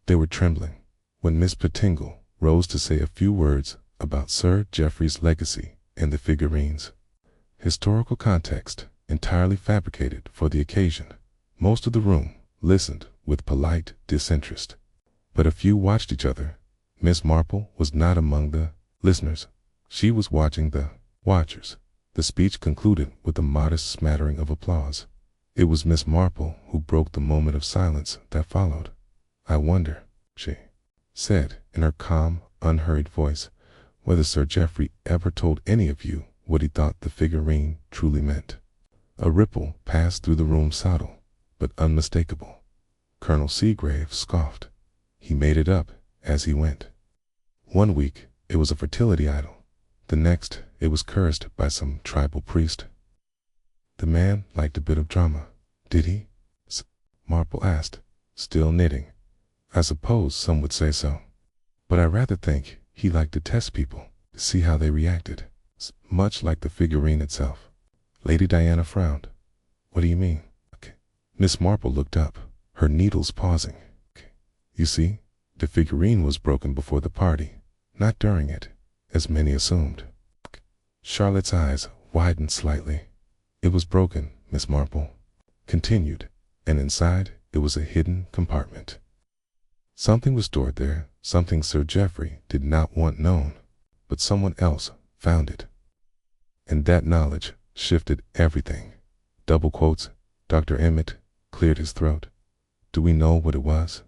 S1: They were trembling when Miss Pettingle rose to say a few words about Sir Geoffrey's legacy and the figurines. Historical context entirely fabricated for the occasion. Most of the room listened with polite disinterest, but a few watched each other. Miss Marple was not among the listeners. She was watching the watchers. The speech concluded with a modest smattering of applause. It was Miss Marple who broke the moment of silence that followed. "I wonder," she said in her calm, unhurried voice, "whether Sir Geoffrey ever told any of you what he thought the figurine truly meant." A ripple passed through the room, subtle but unmistakable. Colonel Seagrave scoffed. He made it up as he went. One week it was a fertility idol. The next it was cursed by some tribal priest. The man liked a bit of drama, did he? Marple asked, still knitting. "I suppose some would say so. But I rather think he liked to test people, to see how they reacted, much like the figurine itself." Lady Diana frowned. "What do you mean?" Miss Marple looked up, her needles pausing. "You see, the figurine was broken before the party, not during it, as many assumed." Charlotte's eyes widened slightly. "It was broken," Miss Marple continued, "and inside it was a hidden compartment. Something was stored there, something Sir Geoffrey did not want known, but someone else found it. And that knowledge shifted everything." Double quotes. Dr. Emmett cleared his throat. "Do we know what it was?"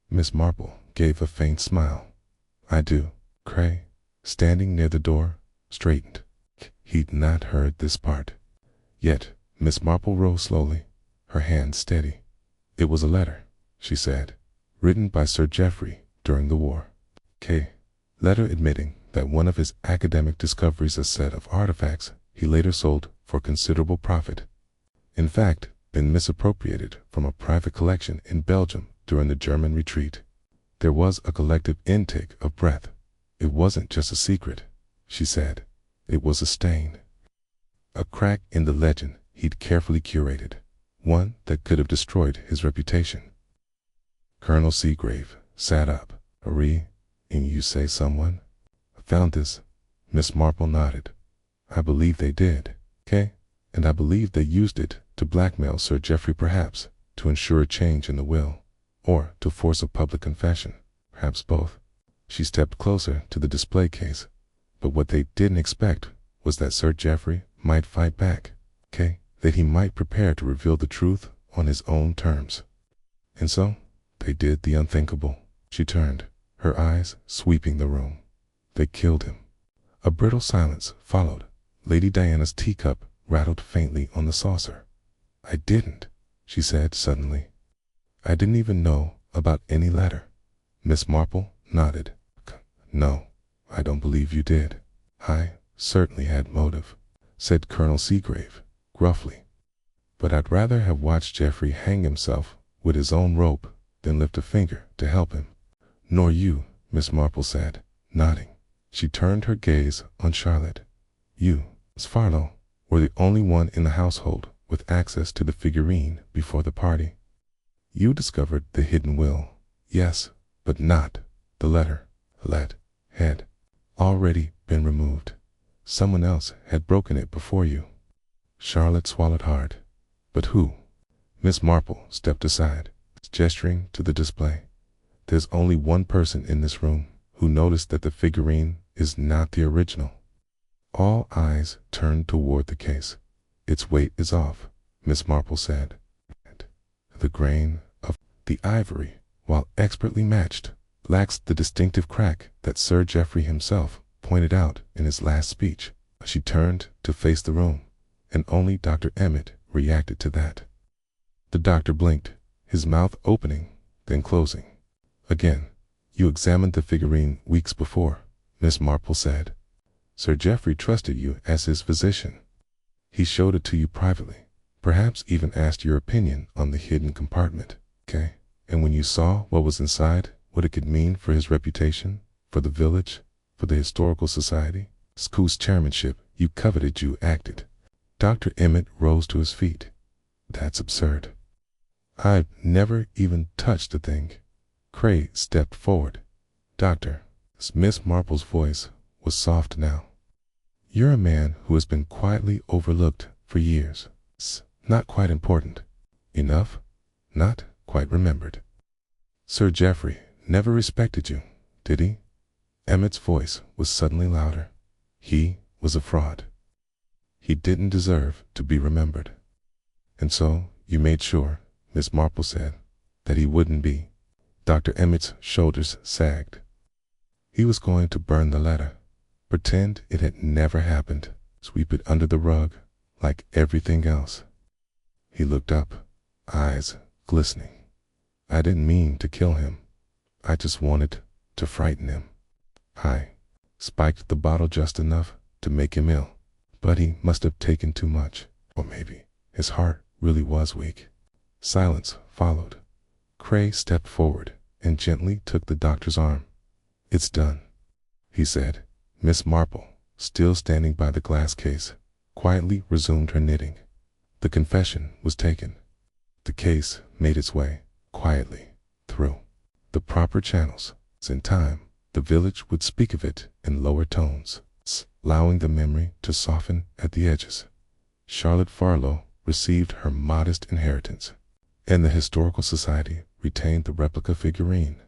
S1: Miss Marple gave a faint smile. "I do." Cray, standing near the door, straightened. He'd not heard this part. Yet Miss Marple rose slowly, her hand steady. "It was a letter," she said, "written by Sir Geoffrey during the war. Letter admitting that one of his academic discoveries, a set of artifacts he later sold for considerable profit, in fact been misappropriated from a private collection in Belgium during the German retreat. There was a collective intake of breath. It wasn't just a secret," she said. "It was a stain. A crack in the legend he'd carefully curated, one that could have destroyed his reputation." Colonel Seagrave sat up. "And you say someone found this?" Miss Marple nodded. "I believe they did. And I believe they used it to blackmail Sir Geoffrey, perhaps to ensure a change in the will, or to force a public confession, perhaps both." She stepped closer to the display case. "But what they didn't expect was that Sir Geoffrey might fight back, that he might prepare to reveal the truth on his own terms. And so they did the unthinkable." She turned, her eyes sweeping the room. "They killed him." A brittle silence followed. Lady Diana's teacup rattled faintly on the saucer. "I didn't," she said suddenly. "I didn't even know about any letter." Miss Marple nodded. "No, I don't believe you did." "I certainly had motive," said Colonel Seagrave gruffly. but I'd rather have watched Jeffrey hang himself with his own rope than lift a finger to help him." "Nor you," Miss Marple said, nodding. She turned her gaze on Charlotte. "You, Miss Farlow, were the only one in the household with access to the figurine before the party. You discovered the hidden will, yes, but not the letter. Let had already been removed. Someone else had broken it before you." Charlotte swallowed hard. "But who?" Miss Marple stepped aside, gesturing to the display. "There's only one person in this room who noticed that the figurine is not the original." All eyes turned toward the case. "Its weight is off," Miss Marple said. "The grain of the ivory, while expertly matched, lacks the distinctive crack that Sir Geoffrey himself pointed out in his last speech." She turned to face the room, and only Dr. Emmett reacted to that. The doctor blinked, his mouth opening, then closing. "Again, you examined the figurine weeks before," Miss Marple said. "Sir Geoffrey trusted you as his physician. He showed it to you privately, perhaps even asked your opinion on the hidden compartment, okay? And when you saw what was inside, what it could mean for his reputation, for the village, for the historical society, whose chairmanship you coveted, you acted." Dr. Emmett rose to his feet. "That's absurd. I've never even touched the thing." Cray stepped forward. "Doctor," Miss Marple's voice was soft now, "you're a man who has been quietly overlooked for years. Not quite important. Enough, not quite remembered. Sir Geoffrey never respected you, did he?" Emmett's voice was suddenly louder. "He was a fraud. He didn't deserve to be remembered." "And so you made sure," Miss Marple said, "that he wouldn't be." Dr. Emmett's shoulders sagged. He was going to burn the letter, pretend it had never happened, sweep it under the rug like everything else. He looked up, eyes glistening. "I didn't mean to kill him. I just wanted to frighten him. I spiked the bottle just enough to make him ill, but he must have taken too much, or maybe his heart really was weak." Silence followed. Cray stepped forward and gently took the doctor's arm. "It's done," he said. Miss Marple, still standing by the glass case, quietly resumed her knitting. The confession was taken. The case made its way, quietly, through the proper channels. In time, the village would speak of it in lower tones, allowing the memory to soften at the edges. Charlotte Farlow received her modest inheritance, and the Historical Society retained the replica figurine,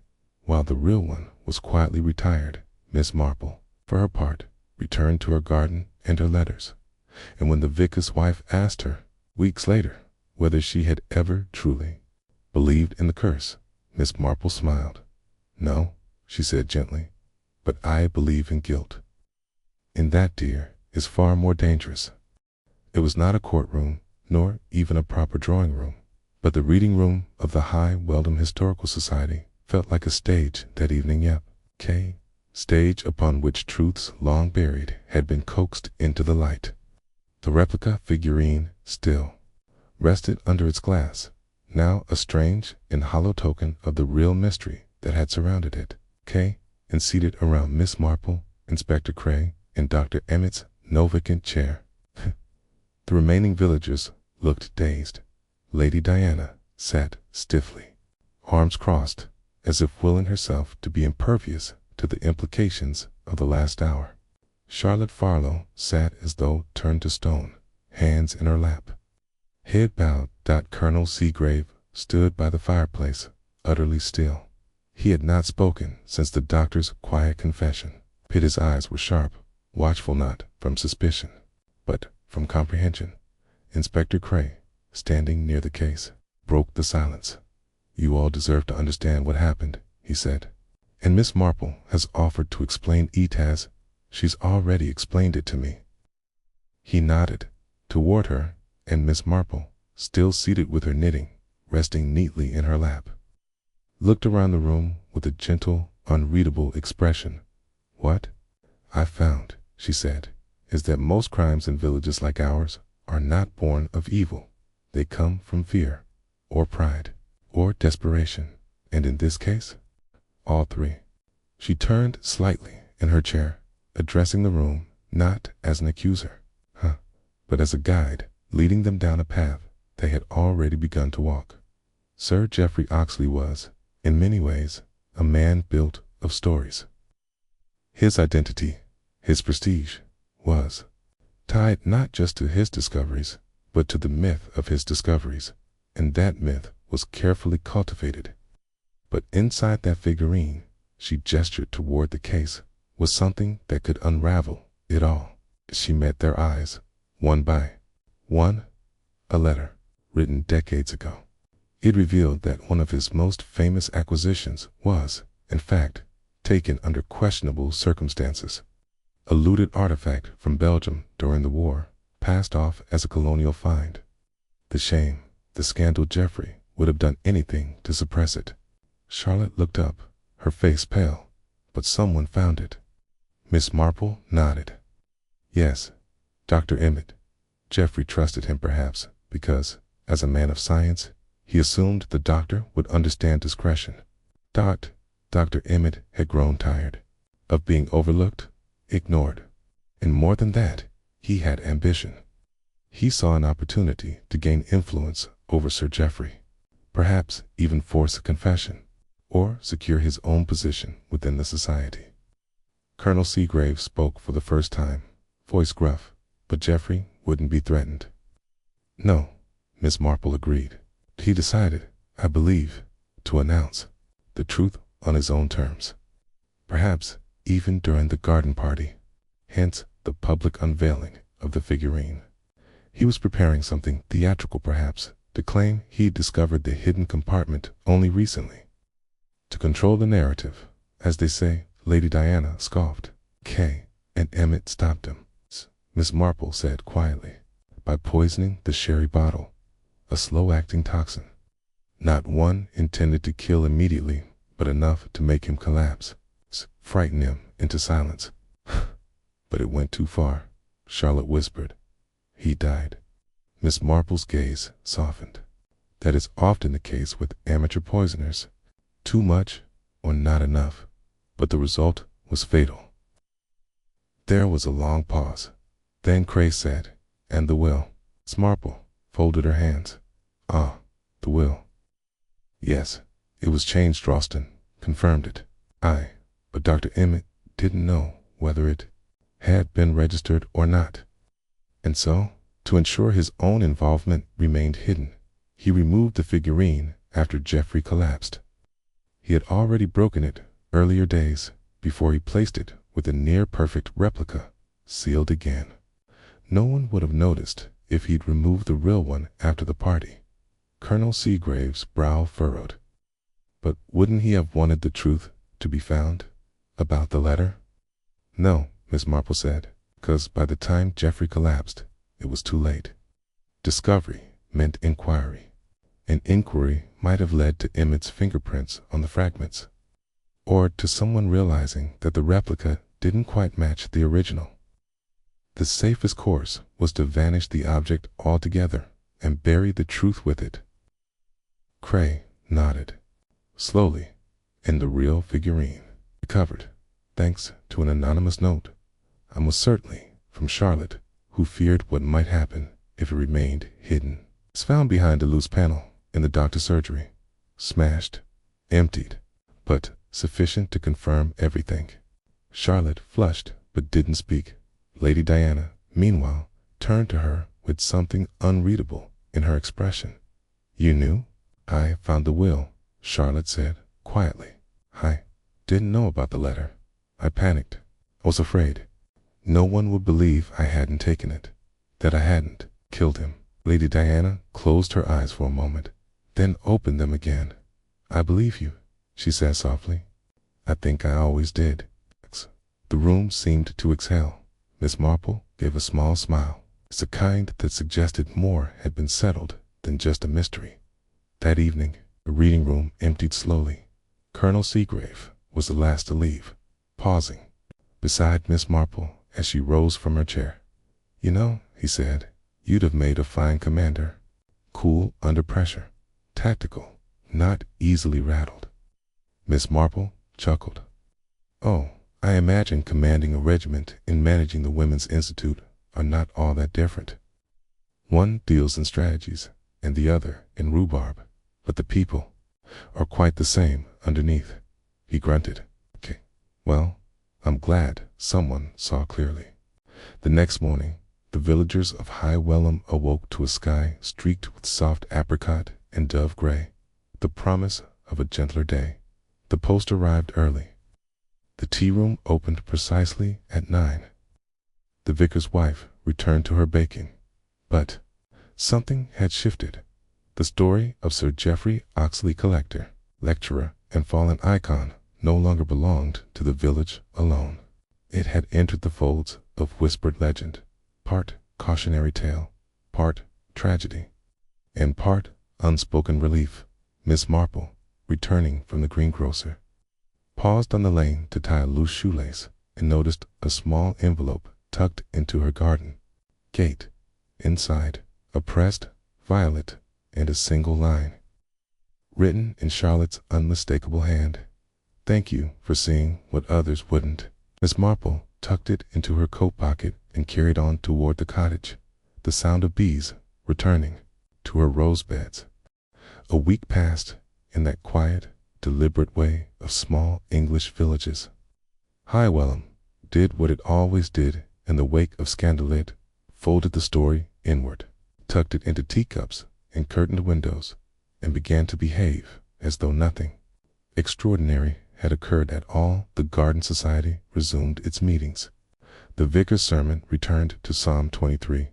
S1: while the real one was quietly retired. Miss Marple, for her part, returned to her garden and her letters, and when the vicar's wife asked her, weeks later, whether she had ever truly believed in the curse, Miss Marple smiled. "No," she said gently, "but I believe in guilt. And that, dear, is far more dangerous." It was not a courtroom, nor even a proper drawing room, but the reading room of the High Weldham Historical Society felt like a stage that evening. Yep, stage upon which truths long buried had been coaxed into the light. The replica figurine still rested under its glass, now a strange and hollow token of the real mystery that had surrounded it. And seated around Miss Marple, Inspector Cray, and Dr. Emmett's no vacant chair. The remaining villagers looked dazed. Lady Diana sat stiffly, arms crossed, as if willing herself to be impervious to the implications of the last hour. Charlotte Farlow sat as though turned to stone, hands in her lap, head bowed. Colonel Seagrave stood by the fireplace, utterly still. He had not spoken since the doctor's quiet confession. His eyes were sharp, watchful not from suspicion, but from comprehension. Inspector Cray, standing near the case, broke the silence. "You all deserve to understand what happened," he said. "And Miss Marple has offered to explain it as she's already explained it to me." He nodded toward her, and Miss Marple, still seated with her knitting resting neatly in her lap, looked around the room with a gentle, unreadable expression. "What I've found," she said, "is that most crimes in villages like ours are not born of evil. They come from fear, or pride, or desperation, and in this case, all three. She turned slightly in her chair, addressing the room not as an accuser, but as a guide, leading them down a path they had already begun to walk. Sir Geoffrey Oxley was, in many ways, a man built of stories. His identity, his prestige, was tied not just to his discoveries, but to the myth of his discoveries, and that myth was carefully cultivated. But inside that figurine, she gestured toward the case, was something that could unravel it all. She met their eyes, one by one, a letter written decades ago. It revealed that one of his most famous acquisitions was, in fact, taken under questionable circumstances. A looted artifact from Belgium during the war, passed off as a colonial find. The shame, the scandal. Geoffrey would have done anything to suppress it. Charlotte looked up, her face pale, but someone found it. Miss Marple nodded. Yes, Dr. Emmett. Geoffrey trusted him perhaps because, as a man of science, he assumed the doctor would understand discretion. Dr. Emmett had grown tired of being overlooked, ignored, and more than that, he had ambition. He saw an opportunity to gain influence over Sir Geoffrey, perhaps even force a confession, or secure his own position within the society. Colonel Seagrave spoke for the first time, voice gruff, but Geoffrey wouldn't be threatened. No, Miss Marple agreed. He decided, I believe, to announce the truth on his own terms. Perhaps even during the garden party, hence the public unveiling of the figurine. He was preparing something theatrical perhaps, to claim he'd discovered the hidden compartment only recently. To control the narrative, as they say, Lady Diana scoffed. Kay and Emmett stopped him. Miss Marple said quietly, by poisoning the sherry bottle, a slow-acting toxin. Not one intended to kill immediately, but enough to make him collapse, frighten him into silence. But it went too far, Charlotte whispered. He died. Miss Marple's gaze softened. That is often the case with amateur poisoners. Too much or not enough, but the result was fatal. There was a long pause. Then Cray said, and the will? Miss Marple folded her hands. Ah, the will. Yes, it was changed. Ralston confirmed it. But Dr. Emmett didn't know whether it had been registered or not. And so, to ensure his own involvement remained hidden, he removed the figurine after Geoffrey collapsed. He had already broken it earlier days before he placed it with a near-perfect replica, sealed again. No one would have noticed if he'd removed the real one after the party. Colonel Seagrave's brow furrowed. But wouldn't he have wanted the truth to be found about the letter? No, Miss Marple said, because by the time Geoffrey collapsed, it was too late. Discovery meant inquiry. An inquiry might have led to Emmett's fingerprints on the fragments, or to someone realizing that the replica didn't quite match the original. The safest course was to vanish the object altogether and bury the truth with it. Cray nodded. Slowly, in the real figurine, recovered, thanks to an anonymous note, almost certainly from Charlotte, who feared what might happen if it remained hidden. It's found behind a loose panel in the doctor's surgery, smashed, emptied, but sufficient to confirm everything. Charlotte flushed but didn't speak. Lady Diana, meanwhile, turned to her with something unreadable in her expression. You knew? I found the will, Charlotte said quietly. I didn't know about the letter. I panicked. I was afraid. No one would believe I hadn't taken it, that I hadn't killed him. Lady Diana closed her eyes for a moment, then opened them again. I believe you, she said softly. I think I always did. The room seemed to exhale. Miss Marple gave a small smile. It's the kind that suggested more had been settled than just a mystery. That evening, the reading room emptied slowly. Colonel Seagrave was the last to leave, pausing beside Miss Marple as she rose from her chair. You know, he said, you'd have made a fine commander. cool under pressure, tactical, not easily rattled. Miss Marple chuckled. Oh, I imagine commanding a regiment and managing the Women's Institute are not all that different. One deals in strategies and the other in rhubarb, but the people are quite the same underneath. He grunted. Okay, well, I'm glad someone saw clearly. The next morning, the villagers of High Welham awoke to a sky streaked with soft apricot and dove gray, the promise of a gentler day. The post arrived early. The tea room opened precisely at 9. The vicar's wife returned to her baking. But something had shifted. The story of Sir Geoffrey Oxley, collector, lecturer, and fallen icon no longer belonged to the village alone. It had entered the folds of whispered legend, part cautionary tale, part tragedy, and part unspoken relief. Miss Marple, returning from the greengrocer, paused on the lane to tie a loose shoelace and noticed a small envelope tucked into her garden gate. Inside, a pressed violet and a single line, written in Charlotte's unmistakable hand. Thank you for seeing what others wouldn't. Miss Marple tucked it into her coat pocket and carried on toward the cottage, the sound of bees returning to her rose beds. A week passed in that quiet, deliberate way of small English villages. High Welham did what it always did in the wake of scandal. It folded the story inward, tucked it into teacups and curtained windows, and began to behave as though nothing extraordinary had occurred at all. The Garden Society resumed its meetings. The vicar's sermon returned to Psalm 23,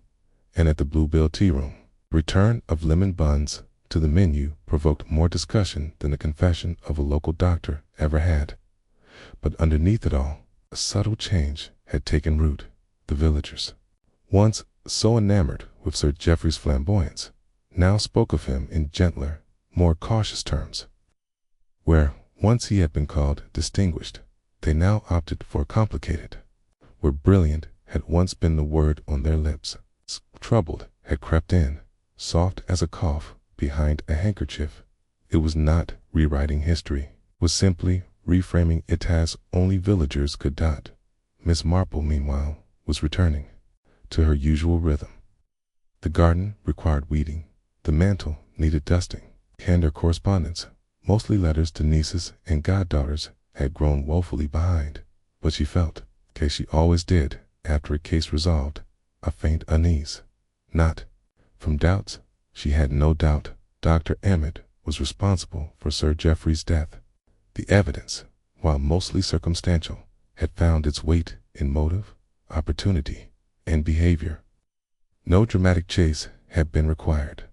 S1: and at the Bluebell tea room, the return of lemon buns to the menu provoked more discussion than the confession of a local doctor ever had. But underneath it all, a subtle change had taken root. The villagers, once so enamored with Sir Geoffrey's flamboyance, now spoke of him in gentler, more cautious terms. Where once he had been called distinguished, they now opted for complicated. Where brilliant had once been the word on their lips, troubled had crept in, soft as a cough behind a handkerchief. It was not rewriting history, was simply reframing it as only villagers could. Miss Marple, meanwhile, was returning to her usual rhythm. The garden required weeding, the mantel needed dusting, and her correspondence, mostly letters to nieces and goddaughters, had grown woefully behind. But she felt, as she always did after a case resolved, a faint unease. Not from doubts. She had no doubt Dr. Emmett was responsible for Sir Geoffrey's death. The evidence, while mostly circumstantial, had found its weight in motive, opportunity, and behavior. No dramatic chase had been required,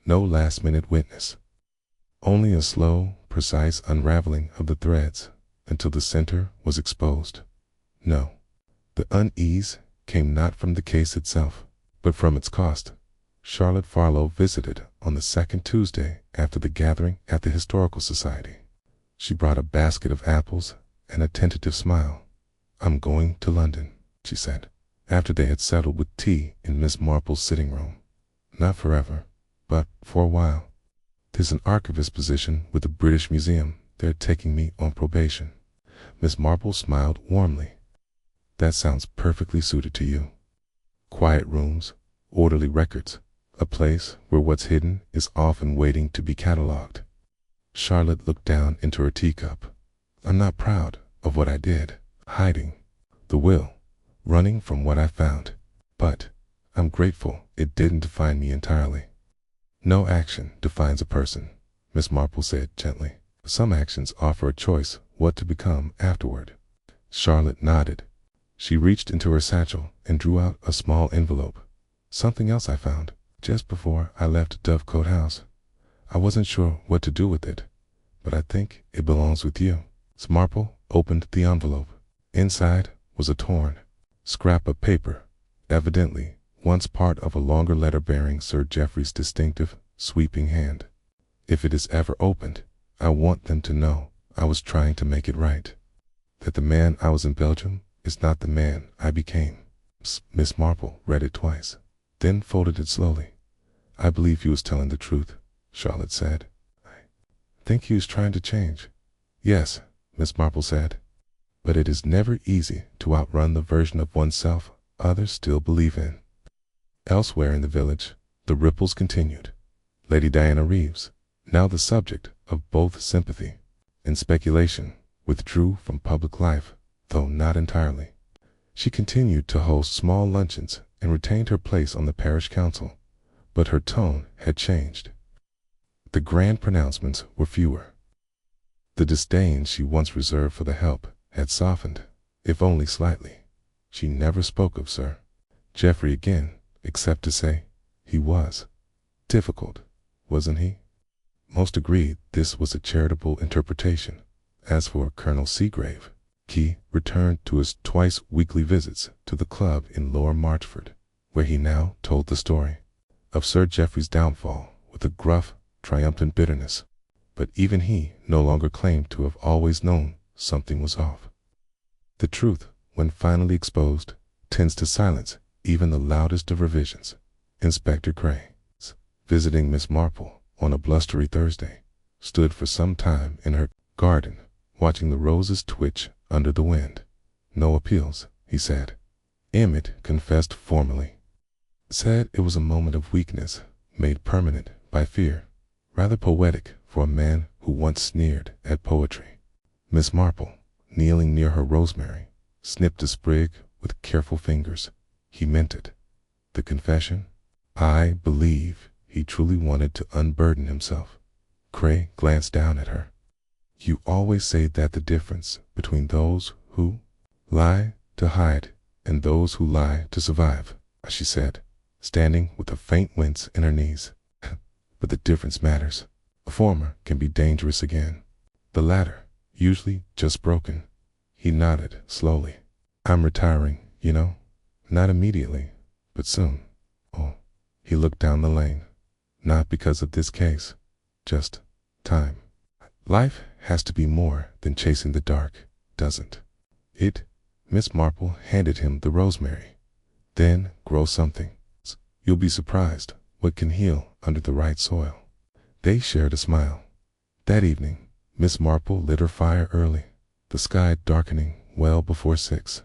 S1: no last-minute witness. Only a slow, precise unraveling of the threads until the center was exposed. No, the unease came not from the case itself, but from its cost. Charlotte Farlow visited on the second Tuesday after the gathering at the Historical Society. She brought a basket of apples and a tentative smile. I'm going to London, she said, after they had settled with tea in Miss Marple's sitting room. Not forever, but for a while. There's an archivist position with the British Museum. They're taking me on probation. Miss Marple smiled warmly. That sounds perfectly suited to you. Quiet rooms, orderly records, a place where what's hidden is often waiting to be catalogued. Charlotte looked down into her teacup. I'm not proud of what I did, hiding the will, running from what I found, but I'm grateful it didn't define me entirely. No action defines a person, Miss Marple said gently. Some actions offer a choice what to become afterward. Charlotte nodded. She reached into her satchel and drew out a small envelope. Something else I found just before I left Dovecote House. I wasn't sure what to do with it, but I think it belongs with you. Miss Marple opened the envelope. Inside was a torn scrap of paper, evidently once part of a longer letter bearing Sir Geoffrey's distinctive, sweeping hand. If it is ever opened, I want them to know I was trying to make it right. That the man I was in Belgium is not the man I became. Miss Marple read it twice, then folded it slowly. I believe he was telling the truth, Charlotte said. I think he was trying to change. Yes, Miss Marple said. But it is never easy to outrun the version of oneself others still believe in. Elsewhere in the village, the ripples continued. Lady Diana Reeves, now the subject of both sympathy and speculation, withdrew from public life, though not entirely. She continued to host small luncheons and retained her place on the parish council, but her tone had changed. The grand pronouncements were fewer. The disdain she once reserved for the help had softened, if only slightly. She never spoke of Sir Geoffrey again, except to say, he was difficult, wasn't he? Most agreed this was a charitable interpretation. As for Colonel Seagrave, he returned to his twice-weekly visits to the club in Lower Marchford, where he now told the story of Sir Geoffrey's downfall with a gruff, triumphant bitterness. But even he no longer claimed to have always known something was off. The truth, when finally exposed, tends to silence even the loudest of revisions. Inspector Gray, visiting Miss Marple on a blustery Thursday, stood for some time in her garden, watching the roses twitch under the wind. No appeals, he said. Emmett confessed formally. Said it was a moment of weakness, made permanent by fear. Rather poetic for a man who once sneered at poetry. Miss Marple, kneeling near her rosemary, snipped a sprig with careful fingers. He meant it. The confession? I believe he truly wanted to unburden himself. Cray glanced down at her. You always say that the difference between those who lie to hide and those who lie to survive, she said, standing with a faint wince in her knees. But the difference matters. The former can be dangerous again. The latter, usually just broken. He nodded slowly. I'm retiring, you know. Not immediately, but soon. Oh, he looked down the lane. Not because of this case, just time. Life has to be more than chasing the dark, doesn't it? Miss Marple handed him the rosemary. Then grow something. You'll be surprised what can heal under the right soil. They shared a smile. That evening, Miss Marple lit her fire early, the sky darkening well before 6.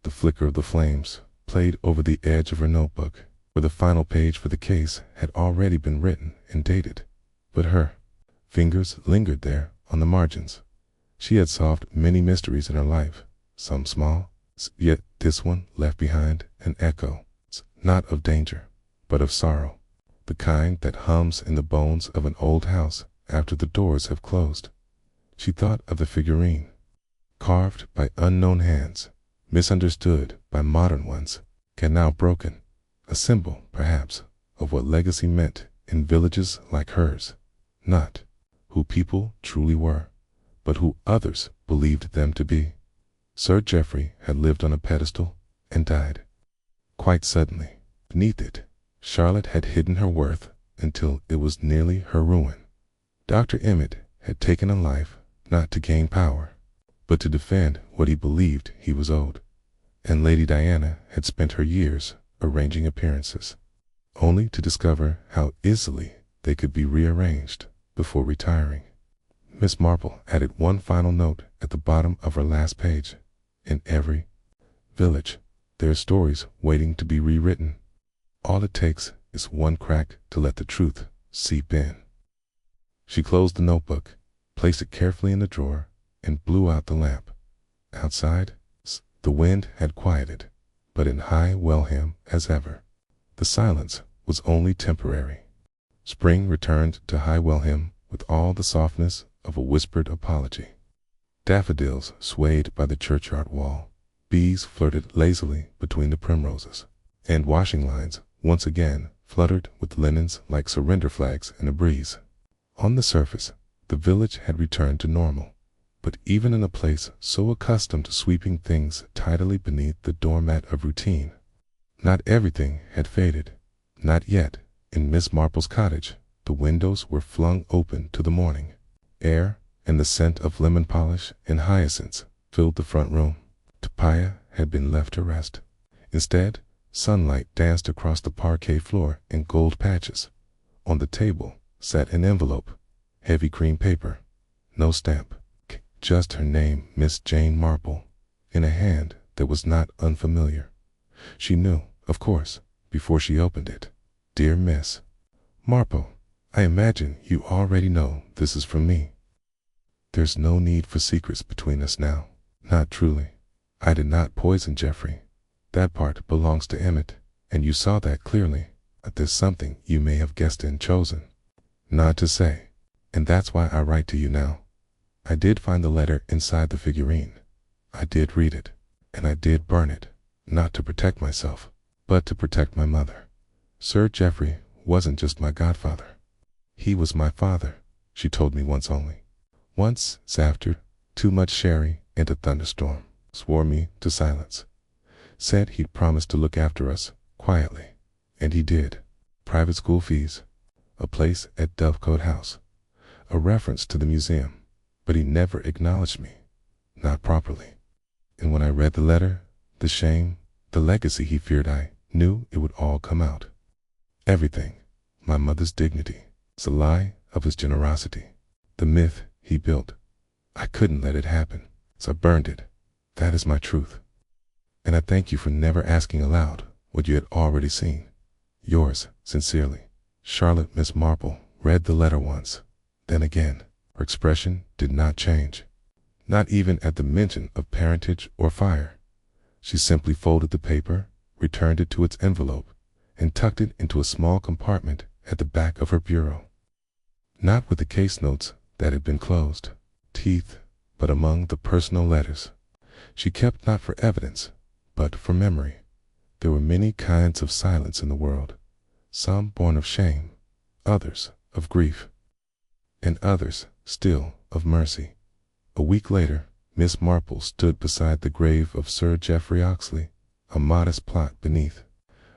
S1: The flicker of the flames played over the edge of her notebook, where the final page for the case had already been written and dated. But her fingers lingered there on the margins. She had solved many mysteries in her life, some small, yet this one left behind an echo, not of danger, but of sorrow, the kind that hums in the bones of an old house after the doors have closed. She thought of the figurine, carved by unknown hands, misunderstood by modern ones, and now broken, a symbol, perhaps, of what legacy meant in villages like hers. Not who people truly were, but who others believed them to be. Sir Geoffrey had lived on a pedestal and died. Quite suddenly, beneath it, Charlotte had hidden her worth until it was nearly her ruin. Dr. Emmett had taken a life not to gain power, but to defend what he believed he was owed. And Lady Diana had spent her years arranging appearances, only to discover how easily they could be rearranged before retiring. Miss Marple added one final note at the bottom of her last page. In every village, there are stories waiting to be rewritten. All it takes is one crack to let the truth seep in. She closed the notebook, placed it carefully in the drawer, and blew out the lamp. Outside, the wind had quieted, but in High Welham as ever. The silence was only temporary. Spring returned to High Welham with all the softness of a whispered apology. Daffodils swayed by the churchyard wall. Bees flirted lazily between the primroses, and washing lines once again fluttered with linens like surrender flags in a breeze. On the surface, the village had returned to normal, but even in a place so accustomed to sweeping things tidily beneath the doormat of routine, not everything had faded. Not yet. In Miss Marple's cottage, the windows were flung open to the morning air, and the scent of lemon polish and hyacinths filled the front room. Tupaia had been left to rest. Instead, Sunlight danced across the parquet floor in gold patches. On the table sat an envelope, heavy cream paper, no stamp, just her name, Miss Jane Marple, in a hand that was not unfamiliar. She knew, of course, before she opened it. Dear Miss Marple, I imagine you already know this is from me. There's no need for secrets between us now. Not truly. I did not poison Jeffrey. That part belongs to Emmett, and you saw that clearly. But there's something you may have guessed and chosen not to say, and that's why I write to you now. I did find the letter inside the figurine. I did read it, and I did burn it, not to protect myself, but to protect my mother. Sir Jeffrey wasn't just my godfather. He was my father, she told me once only. Once, after too much sherry and a thunderstorm, swore me to silence. Said he'd promised to look after us quietly, and he did. Private school fees, a place at Dovecote House, a reference to the museum, but he never acknowledged me, not properly. And when I read the letter, the shame, the legacy he feared, I knew it would all come out. Everything, my mother's dignity, it's a lie of his generosity. The myth he built, I couldn't let it happen, so I burned it. That is my truth. And I thank you for never asking aloud what you had already seen. Yours, sincerely, Charlotte. Miss Marple read the letter once, then again. Her expression did not change, not even at the mention of parentage or fire. She simply folded the paper, returned it to its envelope, and tucked it into a small compartment at the back of her bureau. Not with the case notes that had been closed, teeth, but among the personal letters she kept not for evidence, but for memory. There were many kinds of silence in the world, some born of shame, others of grief, and others still of mercy. A week later, Miss Marple stood beside the grave of Sir Geoffrey Oxley, a modest plot beneath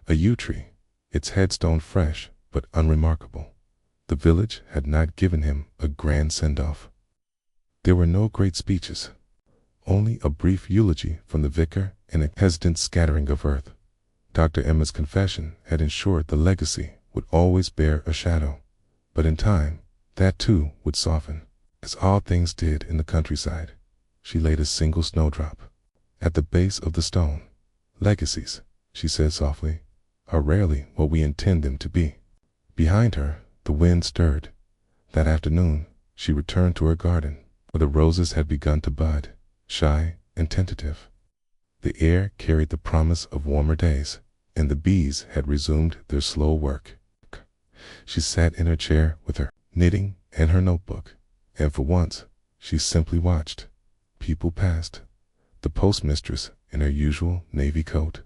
S1: a yew tree, its headstone fresh but unremarkable. The village had not given him a grand send-off. There were no great speeches, only a brief eulogy from the vicar and a hesitant scattering of earth. Dr. Emma's confession had ensured the legacy would always bear a shadow, but in time, that too would soften, as all things did in the countryside. She laid a single snowdrop at the base of the stone. Legacies, she said softly, are rarely what we intend them to be. Behind her, the wind stirred. That afternoon, she returned to her garden, where the roses had begun to bud, shy and tentative. The air carried the promise of warmer days, and the bees had resumed their slow work. She sat in her chair with her knitting and her notebook, and for once, she simply watched. People passed. The postmistress in her usual navy coat,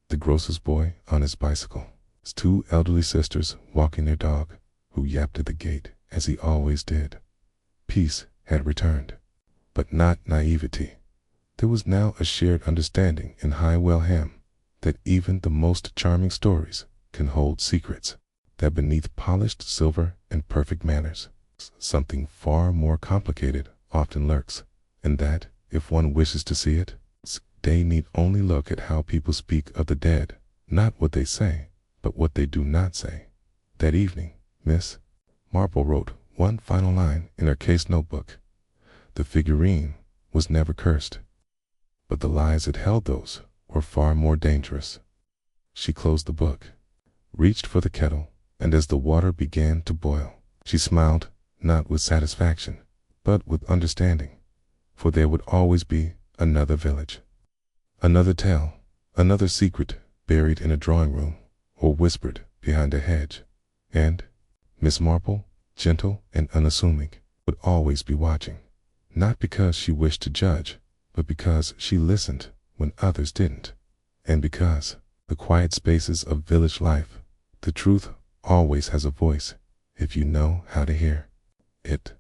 S1: the grocer's boy on his bicycle, his two elderly sisters walking their dog, who yapped at the gate as he always did. Peace had returned, but not naivety. There was now a shared understanding in High Wellham that even the most charming stories can hold secrets, that beneath polished silver and perfect manners, something far more complicated often lurks, and that, if one wishes to see it, they need only look at how people speak of the dead, not what they say, but what they do not say. That evening, Miss Marple wrote one final line in her case notebook. The figurine was never cursed, but the lies it held, those were far more dangerous. She closed the book, reached for the kettle, and as the water began to boil, she smiled, not with satisfaction, but with understanding, for there would always be another village, another tale, another secret buried in a drawing room or whispered behind a hedge, and Miss Marple, gentle and unassuming, would always be watching, not because she wished to judge, but because she listened when others didn't, and because, the quiet spaces of village life, the truth always has a voice if you know how to hear it.